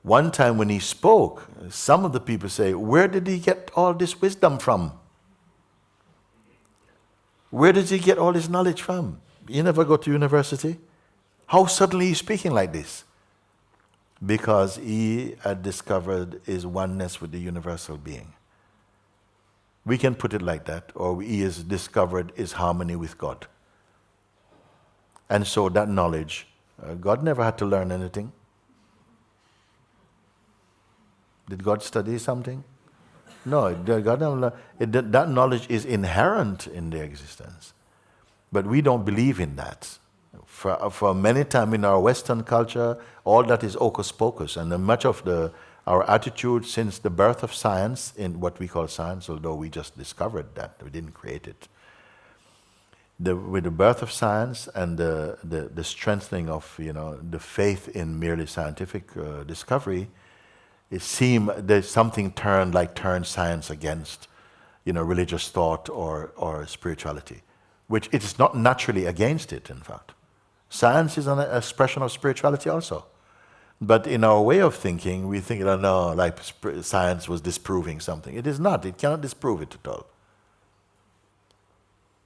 One time when he spoke, some of the people say, where did he get all this wisdom from? Where does he get all this knowledge from? You never go to university? How suddenly he's speaking like this? Because he had discovered his oneness with the universal being. We can put it like that, or he has discovered his harmony with God. And so that knowledge, God never had to learn anything. Did God study something? No, God never learned. That knowledge is inherent in their existence. But we don't believe in that. For many times in our Western culture, all that is hocus pocus, and much of our attitude since the birth of science, in what we call science, although we just discovered that, we didn't create it. With the birth of science and the strengthening of the faith in merely scientific discovery, it seemed there's something turned science against religious thought or spirituality, which it is not naturally against it, in fact. Science is an expression of spirituality also. But in our way of thinking, we think, no, like science was disproving something. It is not. It cannot disprove it at all.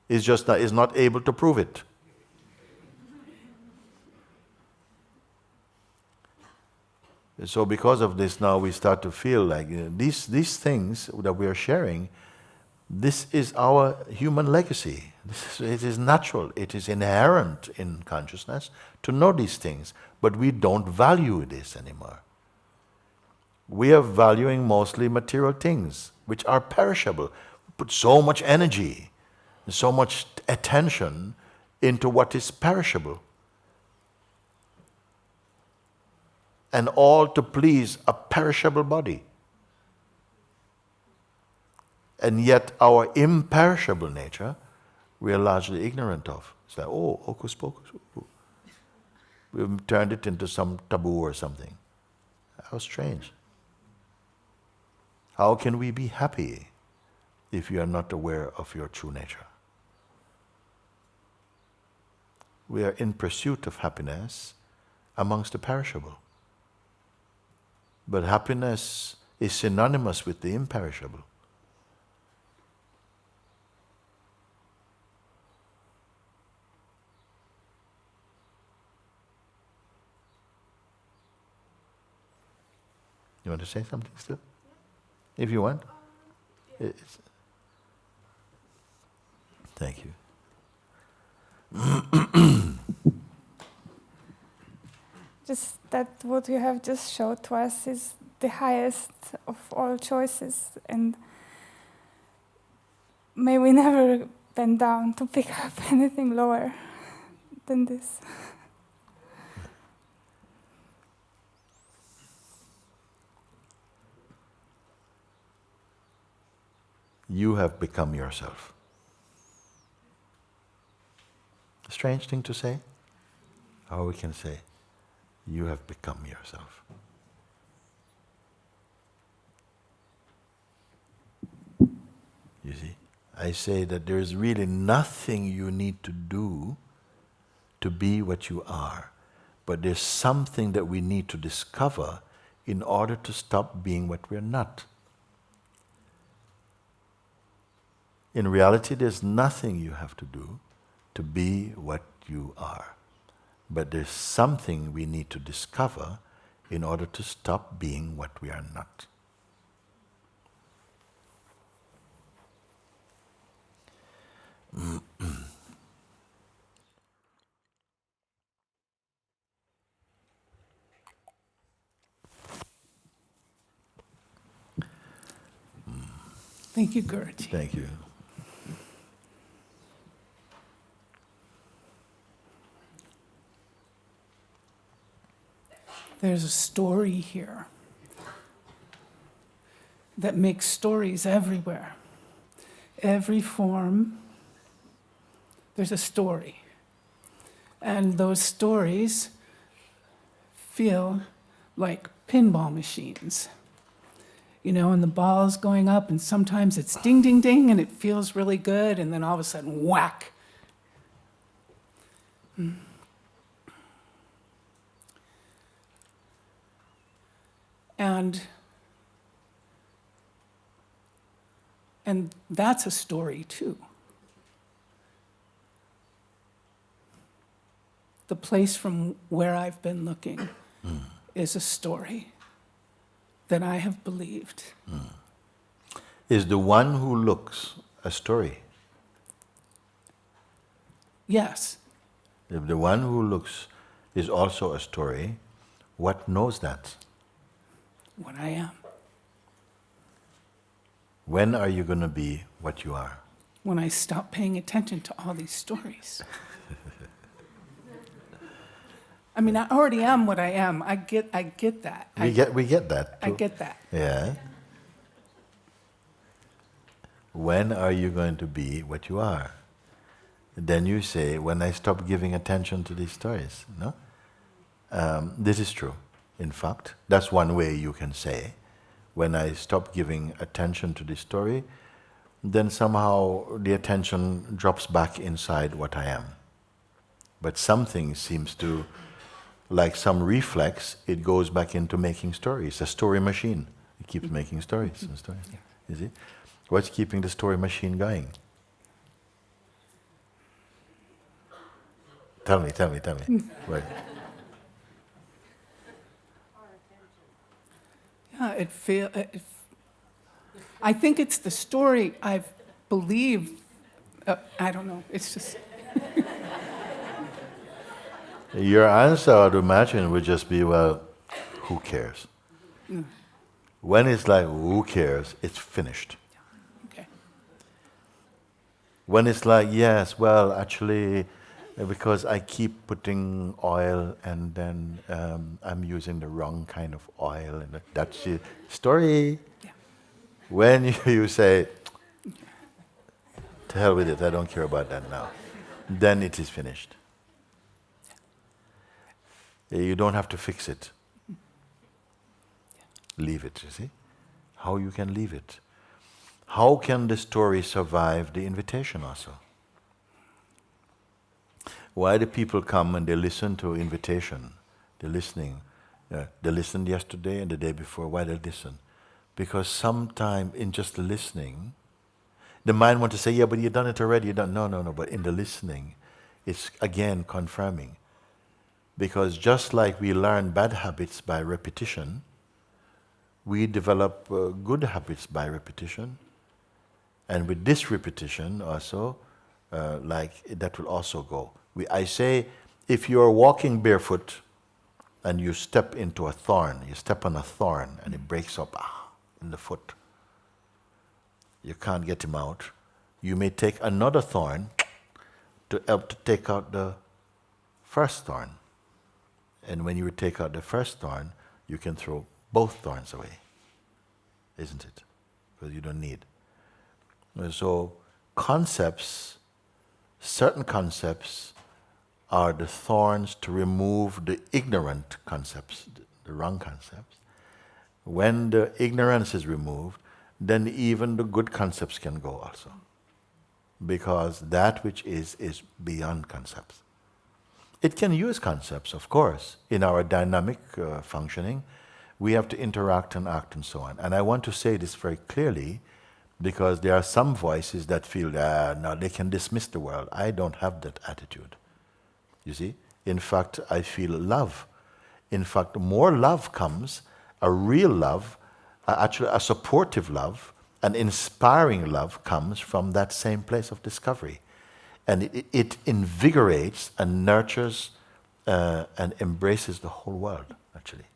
It's just that it's not able to prove it. So because of this now we start to feel like these things that we are sharing, this is our human legacy. It is natural, it is inherent in consciousness to know these things, but we don't value this anymore. We are valuing mostly material things, which are perishable. We put so much energy, so much attention into what is perishable. And all to please a perishable body. And yet our imperishable nature, we are largely ignorant of. It's like, oh, hocus pocus. We've turned it into some taboo or something. How strange. How can we be happy if you are not aware of your true nature? We are in pursuit of happiness amongst the perishable. But happiness is synonymous with the imperishable. You want to say something still? If you want. Thank you. Just that what you have just showed to us is the highest of all choices, and may we never bend down to pick up anything lower than this. You have become yourself. A strange thing to say? Or we can say, you have become yourself. You see, I say that there is really nothing you need to do to be what you are, but there's something that we need to discover in order to stop being what we're not. In reality, there's nothing you have to do to be what you are. But there's something we need to discover in order to stop being what we are not. Thank you, Guruji. Thank you. There's a story here that makes stories everywhere. Every form, there's a story. And those stories feel like pinball machines. You know, and the ball's going up, and sometimes it's ding, ding, ding, and it feels really good, and then all of a sudden, whack. And that's a story too. The place from where I've been looking is a story that I have believed. Is the one who looks a story? Yes, If the one who looks is also a story, what knows that? what I am. When are you going to be what you are? When I stop paying attention to all these stories. I mean, I already am what I am. I get that. We get that too. I get that. Yeah. When are you going to be what you are? Then you say, when I stop giving attention to these stories. No? This is true. In fact, that's one way you can say. When I stop giving attention to this story, then somehow the attention drops back inside what I am. But something seems to, like some reflex, it goes back into making stories. A story machine. It keeps making stories and stories. You see? What's keeping the story machine going? Tell me. Right. Yeah, I think it's the story I've believed. I don't know. It's just. Your answer, I'd imagine, would just be, well, who cares? When it's like, who cares, it's finished. Okay. When it's like, yes, well, actually, because I keep putting oil and then I'm using the wrong kind of oil, and that's the story. Yeah. When you say, to hell with it, I don't care about that now, then it is finished. You don't have to fix it. Leave it, you see? How you can leave it? How can the story survive the invitation also? Why do people come and they listen to invitation? They're listening. They listened yesterday and the day before. Why they listen? Because sometime in just the listening, the mind wants to say, yeah, but you've done it already. No. But in the listening, it's again confirming. Because just like we learn bad habits by repetition, we develop good habits by repetition. And with this repetition also, that will also go. I say, if you are walking barefoot and you step into a thorn, you step on a thorn and it breaks up in the foot, you can't get him out. You may take another thorn to help to take out the first thorn. And when you take out the first thorn, you can throw both thorns away, isn't it? Because you don't need. So certain concepts are the thorns to remove the ignorant concepts, the wrong concepts. When the ignorance is removed, then even the good concepts can go also. Because that which is beyond concepts. It can use concepts, of course. In our dynamic functioning, we have to interact and act and so on. And I want to say this very clearly, Because there are some voices that feel, no, they can dismiss the world. I don't have that attitude. You see? In fact, I feel love. In fact, more love comes, a real love, actually a supportive love, an inspiring love comes from that same place of discovery. And it invigorates and nurtures and embraces the whole world, actually.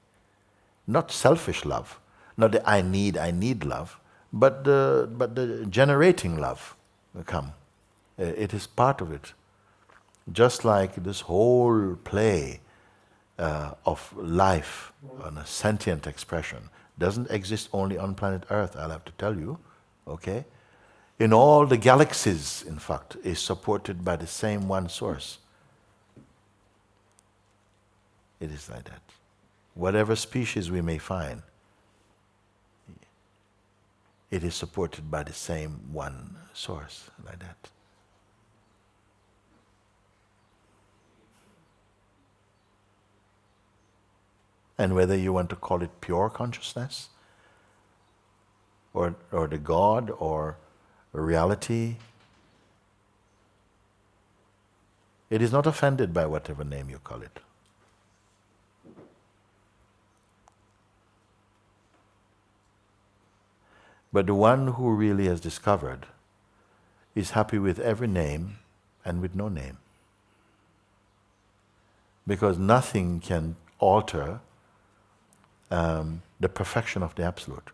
Not selfish love, not the I need love, but the generating love will come. It is part of it. Just like this whole play of life on a sentient expression doesn't exist only on planet Earth, I'll have to tell you, okay? In all the galaxies, in fact, is supported by the same one source. It is like that. Whatever species we may find, it is supported by the same one source, like that. And whether you want to call it pure consciousness, or the God, or reality, it is not offended by whatever name you call it. But the one who really has discovered is happy with every name and with no name. Because nothing can alter the perfection of the Absolute.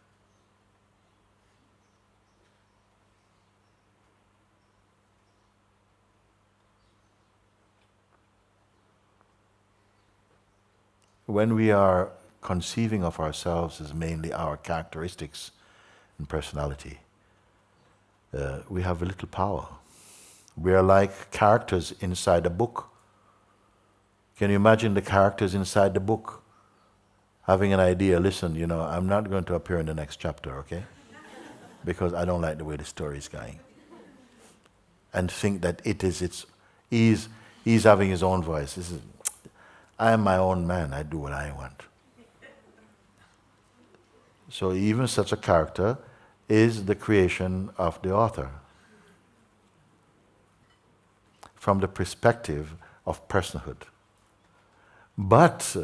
When we are conceiving of ourselves as mainly our characteristics and personality, we have a little power. We are like characters inside a book. Can you imagine the characters inside the book having an idea, listen, you know, I'm not going to appear in the next chapter, okay? Because I don't like the way the story is going. And think that he's having his own voice. I am my own man, I do what I want. So even such a character is the creation of the author from the perspective of personhood. But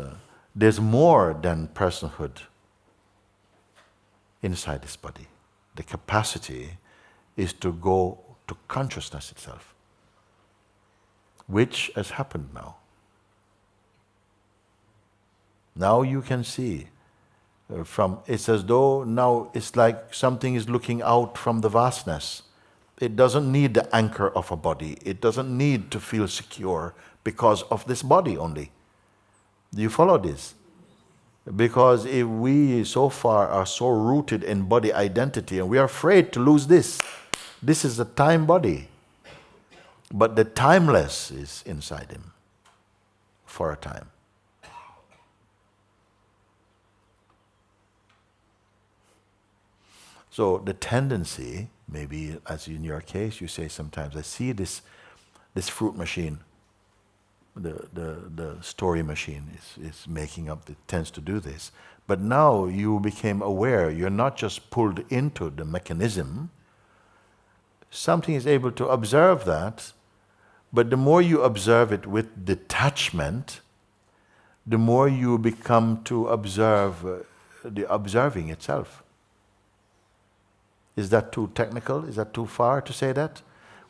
there's more than personhood inside this body. The capacity is to go to consciousness itself, which has happened now. Now you can see it's as though now it's like something is looking out from the vastness. It doesn't need the anchor of a body. It doesn't need to feel secure because of this body only. Do you follow this? Because if we so far are so rooted in body identity and we are afraid to lose this is a time body. But the timeless is inside him for a time. So the tendency, maybe as in your case, you say sometimes, I see this fruit machine, the story machine is making up, it tends to do this. But now you became aware, you're not just pulled into the mechanism, something is able to observe that, but the more you observe it with detachment, the more you become to observe the observing itself. Is that too technical? Is that too far to say that?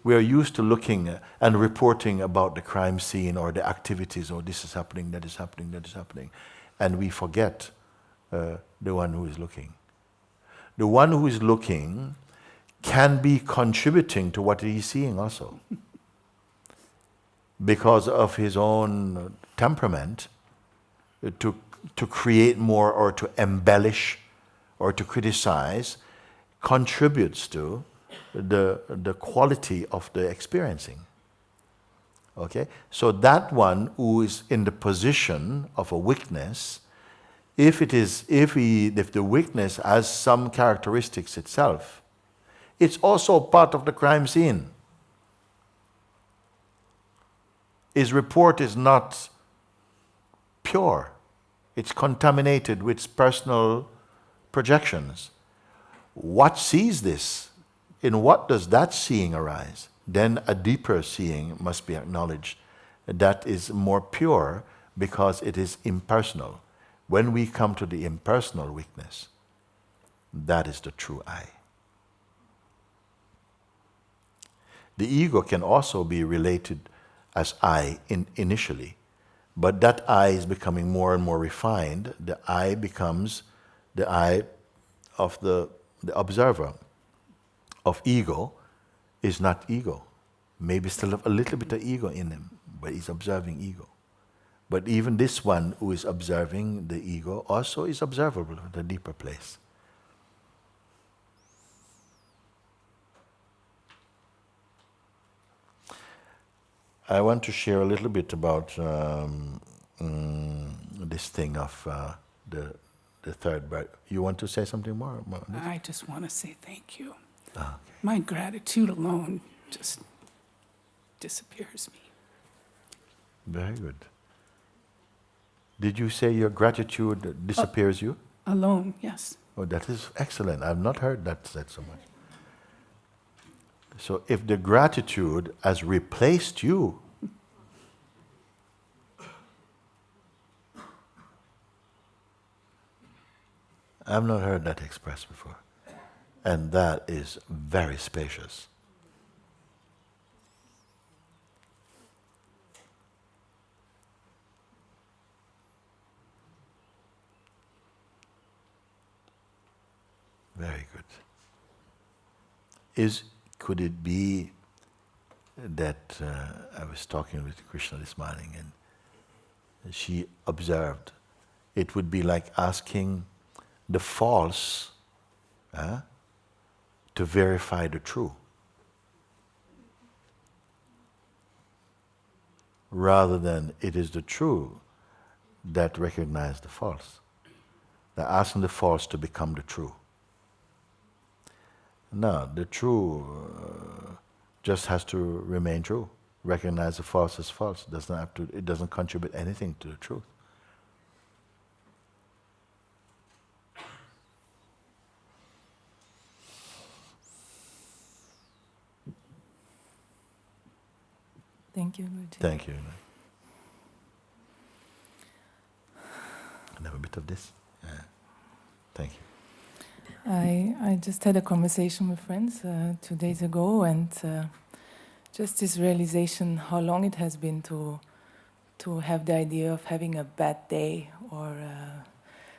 We are used to looking and reporting about the crime scene or the activities, or this is happening, that is happening, that is happening. And we forget the one who is looking. The one who is looking can be contributing to what he is seeing also. Because of his own temperament, to create more or to embellish or to criticize, contributes to the quality of the experiencing. Okay? So that one who is in the position of a witness, if the witness has some characteristics itself, it's also part of the crime scene. His report is not pure. It's contaminated with personal projections. What sees this in what does that seeing arise? Then a deeper seeing must be acknowledged that is more pure because it is impersonal. When we come to the impersonal witness, that is the true I. The ego can also be related as I initially, but that I is becoming more and more refined. The I becomes the I of the observer. Of ego is not ego. Maybe still a little bit of ego in him, but he's observing ego. But even this one who is observing the ego also is observable at a deeper place. I want to share a little bit about this thing of the third birth. You want to say something more about this? I just want to say thank you. Okay. My gratitude alone just disappears me. Very good. Did you say your gratitude disappears you? Alone, yes. Oh, that is excellent. I've not heard that said so much. So if the gratitude has replaced you, I've not heard that expressed before. And that is very spacious. Very good. Could it be that I was talking with Krishna this morning and she observed, it would be like asking the false to verify the true, rather than it is the true that recognize the false. They're asking the false to become the true. No, the true just has to remain true. Recognize the false as false. It doesn't contribute anything to the truth. Thank you, Mooji. Thank you. And have a bit of this. Yeah. Thank you. I just had a conversation with friends 2 days ago, and just this realization how long it has been to have the idea of having a bad day, or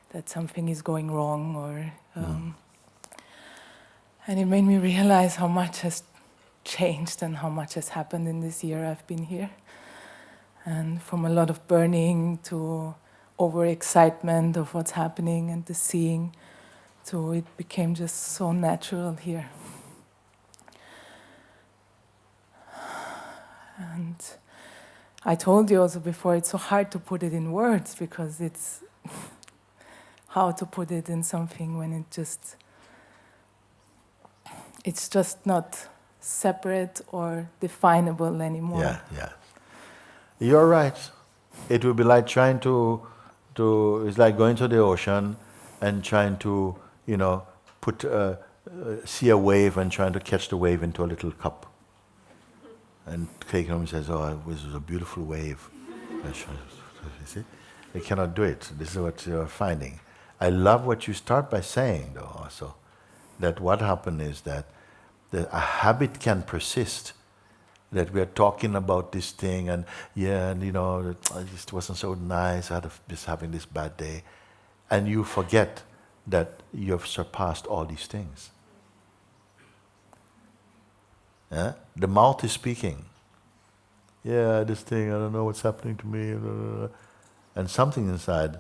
that something is going wrong, or and it made me realize how much has changed and how much has happened in this year I've been here, and from a lot of burning to overexcitement of what's happening and the seeing, so it became just so natural here. And I told you also before, it's so hard to put it in words, because it's how to put it in something when it's just not separate or definable anymore. Yeah. You're right. It would be like trying it's like going to the ocean and trying to, see a wave and trying to catch the wave into a little cup. And take home and says, oh, it was a beautiful wave. You see? You cannot do it. This is what you're finding. I love what you start by saying, though, also, that what happened is that a habit can persist, that we are talking about this thing, and it just wasn't so nice, I had just having this bad day, and you forget that you have surpassed all these things. Yeah? The mouth is speaking. Yeah, this thing, I don't know what's happening to me. And something inside,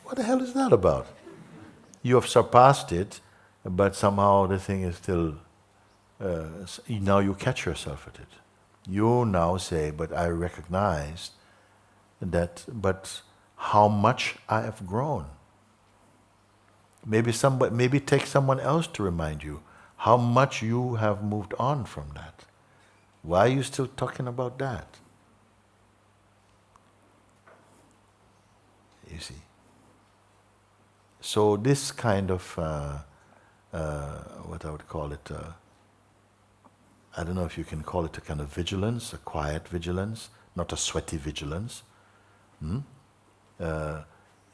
what the hell is that about? You have surpassed it, but somehow the thing is still, now you catch yourself at it. You now say, but I recognize that, but how much I have grown. Maybe take someone else to remind you how much you have moved on from that. Why are you still talking about that? You see. So this kind of, what I would call it, I don't know if you can call it a kind of vigilance, a quiet vigilance, not a sweaty vigilance,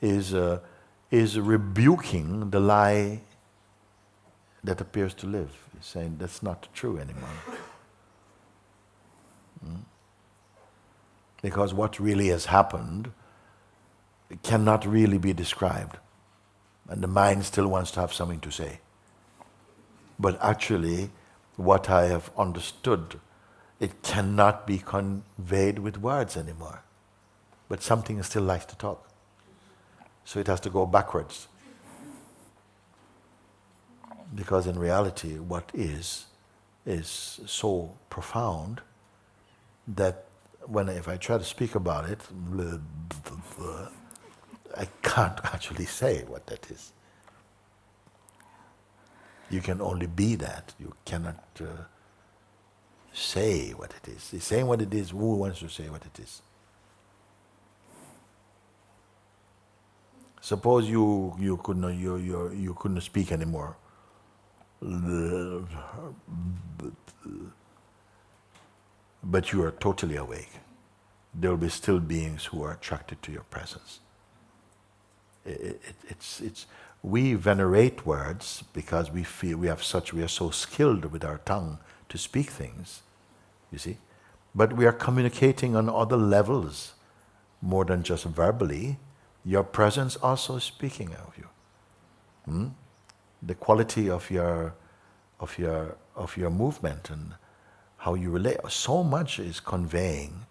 is rebuking the lie that appears to live, saying that's not true anymore. Because what really has happened cannot really be described. And the mind still wants to have something to say. But actually, what I have understood, it cannot be conveyed with words anymore. But something still likes to talk. So it has to go backwards. Because in reality, what is so profound that if I try to speak about it, I can't actually say what that is. You can only be that. You cannot say what it is. Saying what it is, who wants to say what it is? Suppose you couldn't speak anymore. But you are totally awake. There will be still beings who are attracted to your presence. We venerate words because we feel we are so skilled with our tongue to speak things, you see. But we are communicating on other levels, more than just verbally. Your presence also is speaking of you. The quality of your movement and how you relate, so much is conveying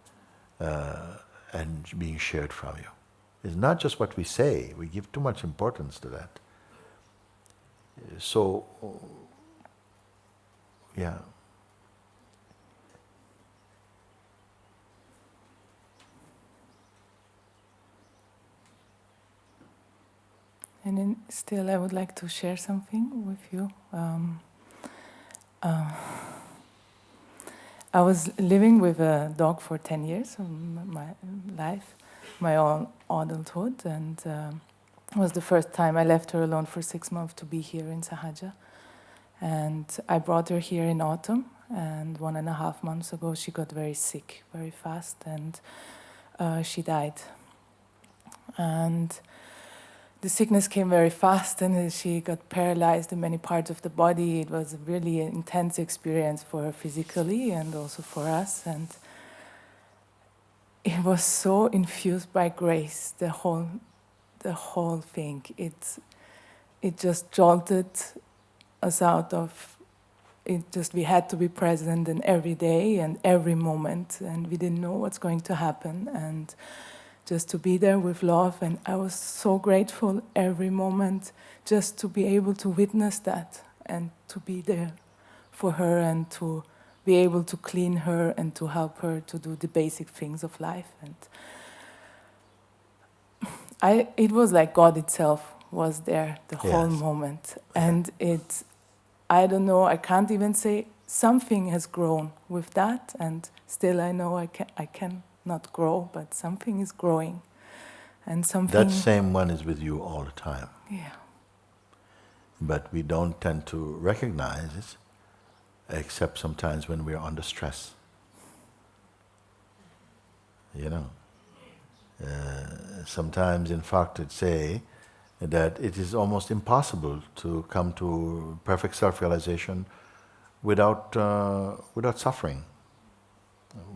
and being shared from you. It's not just what we say. We give too much importance to that. So, yeah. And then still I would like to share something with you. I was living with a dog for 10 years of my life, my own adulthood, and it was the first time I left her alone for 6 months to be here in Sahaja. And I brought her here in autumn, and 1.5 months ago she got very sick, very fast, and she died. And the sickness came very fast, and she got paralyzed in many parts of the body. It was a really intense experience for her physically and also for us. And it was so infused by grace, the whole thing. It just jolted us out of it. Just we had to be present in every day and every moment, and we didn't know what's going to happen. And just to be there with love, and I was so grateful every moment just to be able to witness that and to be there for her and to be able to clean her and to help her to do the basic things of life. And it was like God itself was there the whole moment. And I don't know, I can't even say, something has grown with that, and still I know I can not grow, but something is growing. And something... That same one is with you all the time. Yeah. But we don't tend to recognize it, except sometimes when we're under stress. You know. Sometimes, in fact, I'd say that it is almost impossible to come to perfect self-realization without suffering,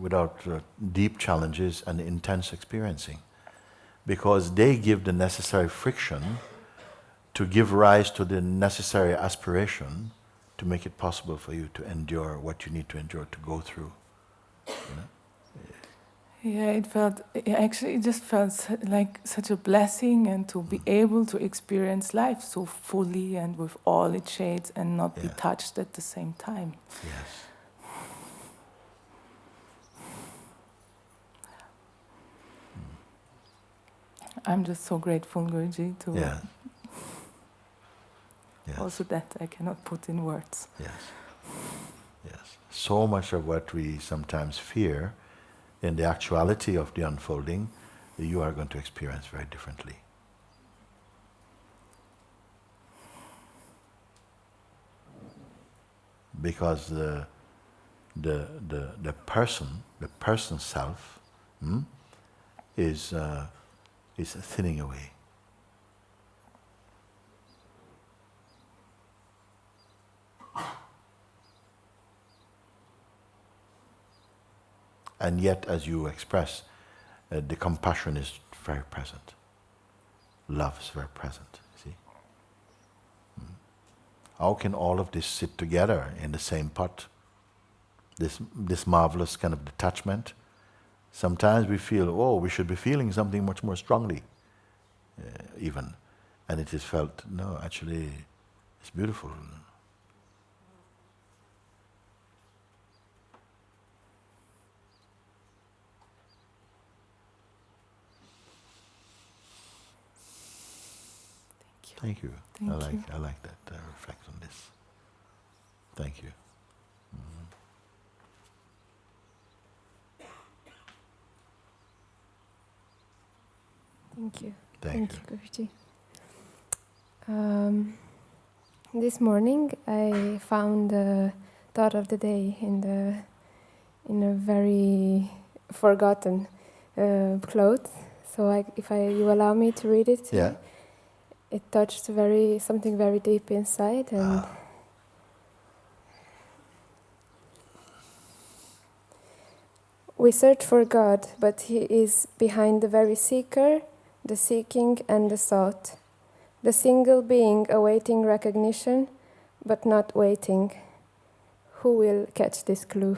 without deep challenges and intense experiencing, because they give the necessary friction to give rise to the necessary aspiration to make it possible for you to endure what you need to endure, to go through. You know? Yeah, it just felt like such a blessing, and to be able to experience life so fully and with all its shades and not be touched at the same time. Yes. I'm just so grateful, Guruji, to Yes. also that I cannot put in words. Yes. Yes. So much of what we sometimes fear in the actuality of the unfolding, you are going to experience very differently. because the person self is thinning away. And yet, as you express, the compassion is very present. Love is very present, see? How can all of this sit together in the same pot? This marvelous kind of detachment. Sometimes we feel, oh, we should be feeling something much more strongly, even. And it is felt, no, actually, it's beautiful. Thank you. I like that. Reflect on this. Thank you. Thank you. Thank you, Guruji. This morning I found the thought of the day in a very forgotten cloth. So you allow me to read it. Yeah. It touched something very deep inside, and we search for God, but He is behind the very seeker, the seeking and the sought. The single being awaiting recognition, but not waiting. Who will catch this clue?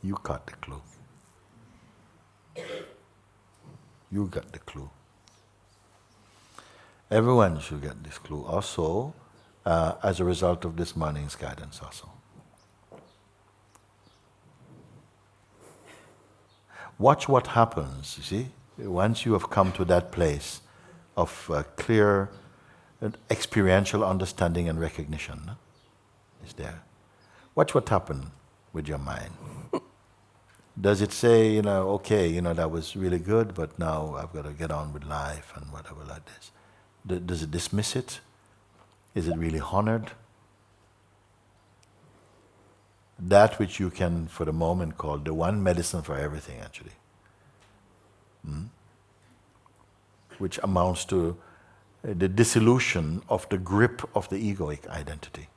You got the clue. You got the clue. Everyone should get this clue. Also, as a result of this morning's guidance also. Watch what happens, you see, once you have come to that place of clear experiential understanding and recognition is there. Watch what happens with your mind. Does it say, okay, that was really good, but now I've got to get on with life and whatever like this? Does it dismiss it? Is it really honored? That which you can, for the moment, call the one medicine for everything, actually. Which amounts to the dissolution of the grip of the egoic identity.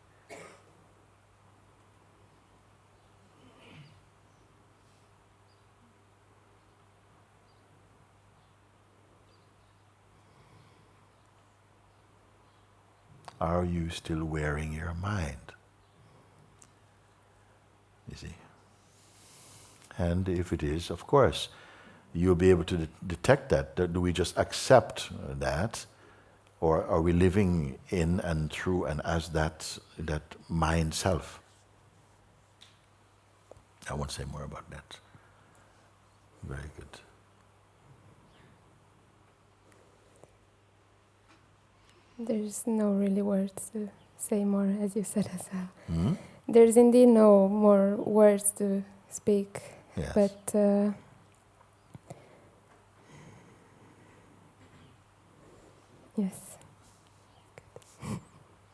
Are you still wearing your mind? You see? And if it is, of course, you'll be able to detect that. Do we just accept that? Or are we living in and through and as that mind self? I won't say more about that. Very good. There's no really words to say more, as you said as well. There's indeed no more words to speak, Yes. but yes. Good.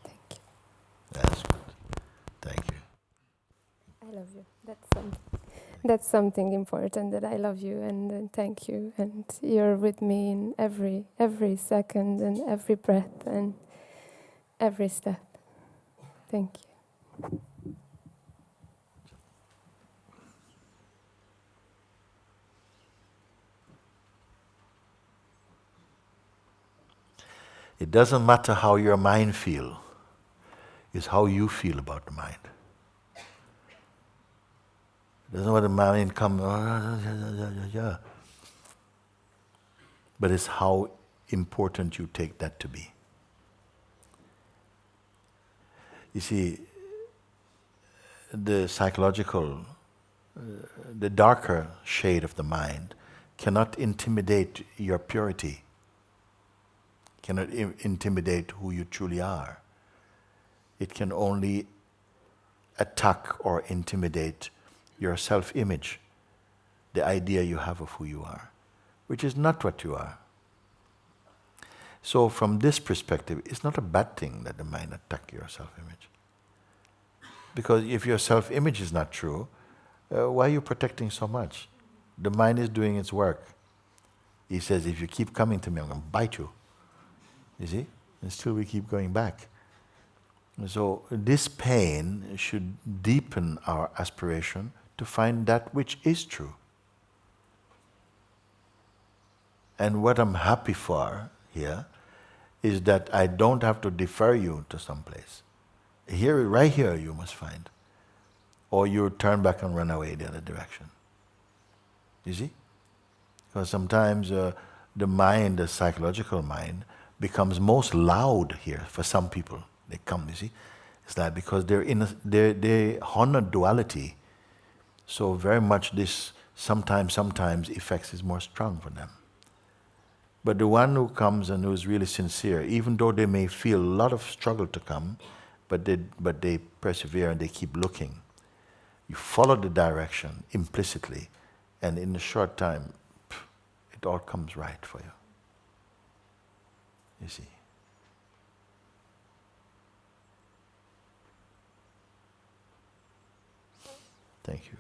Thank you. That's good. Thank you. I love you. That's something important, that I love you and thank you, and you're with me in every second and every breath and every step. Thank you. It doesn't matter how your mind feels, it's how you feel about the mind. It doesn't matter the mind come, but it's how important you take that to be. You see, the psychological, the darker shade of the mind cannot intimidate your purity, cannot intimidate who you truly are. It can only attack or intimidate your self-image, the idea you have of who you are, which is not what you are. So from this perspective, it's not a bad thing that the mind attack your self-image. Because if your self-image is not true, why are you protecting so much? The mind is doing its work. He says, if you keep coming to me, I'm going to bite you. You see? And still we keep going back. So this pain should deepen our aspiration to find that which is true. And what I'm happy for here is that I don't have to defer you to some place. Here, right here, you must find. Or you turn back and run away the other direction. You see? Because sometimes the mind, the psychological mind, becomes most loud here for some people. They come, you see? It's like because they honor duality. So very much this sometimes effects is more strong for them. But the one who comes and who is really sincere, even though they may feel a lot of struggle to come, but they persevere and they keep looking. You follow the direction implicitly, and in a short time, it all comes right for you. You see. Thank you.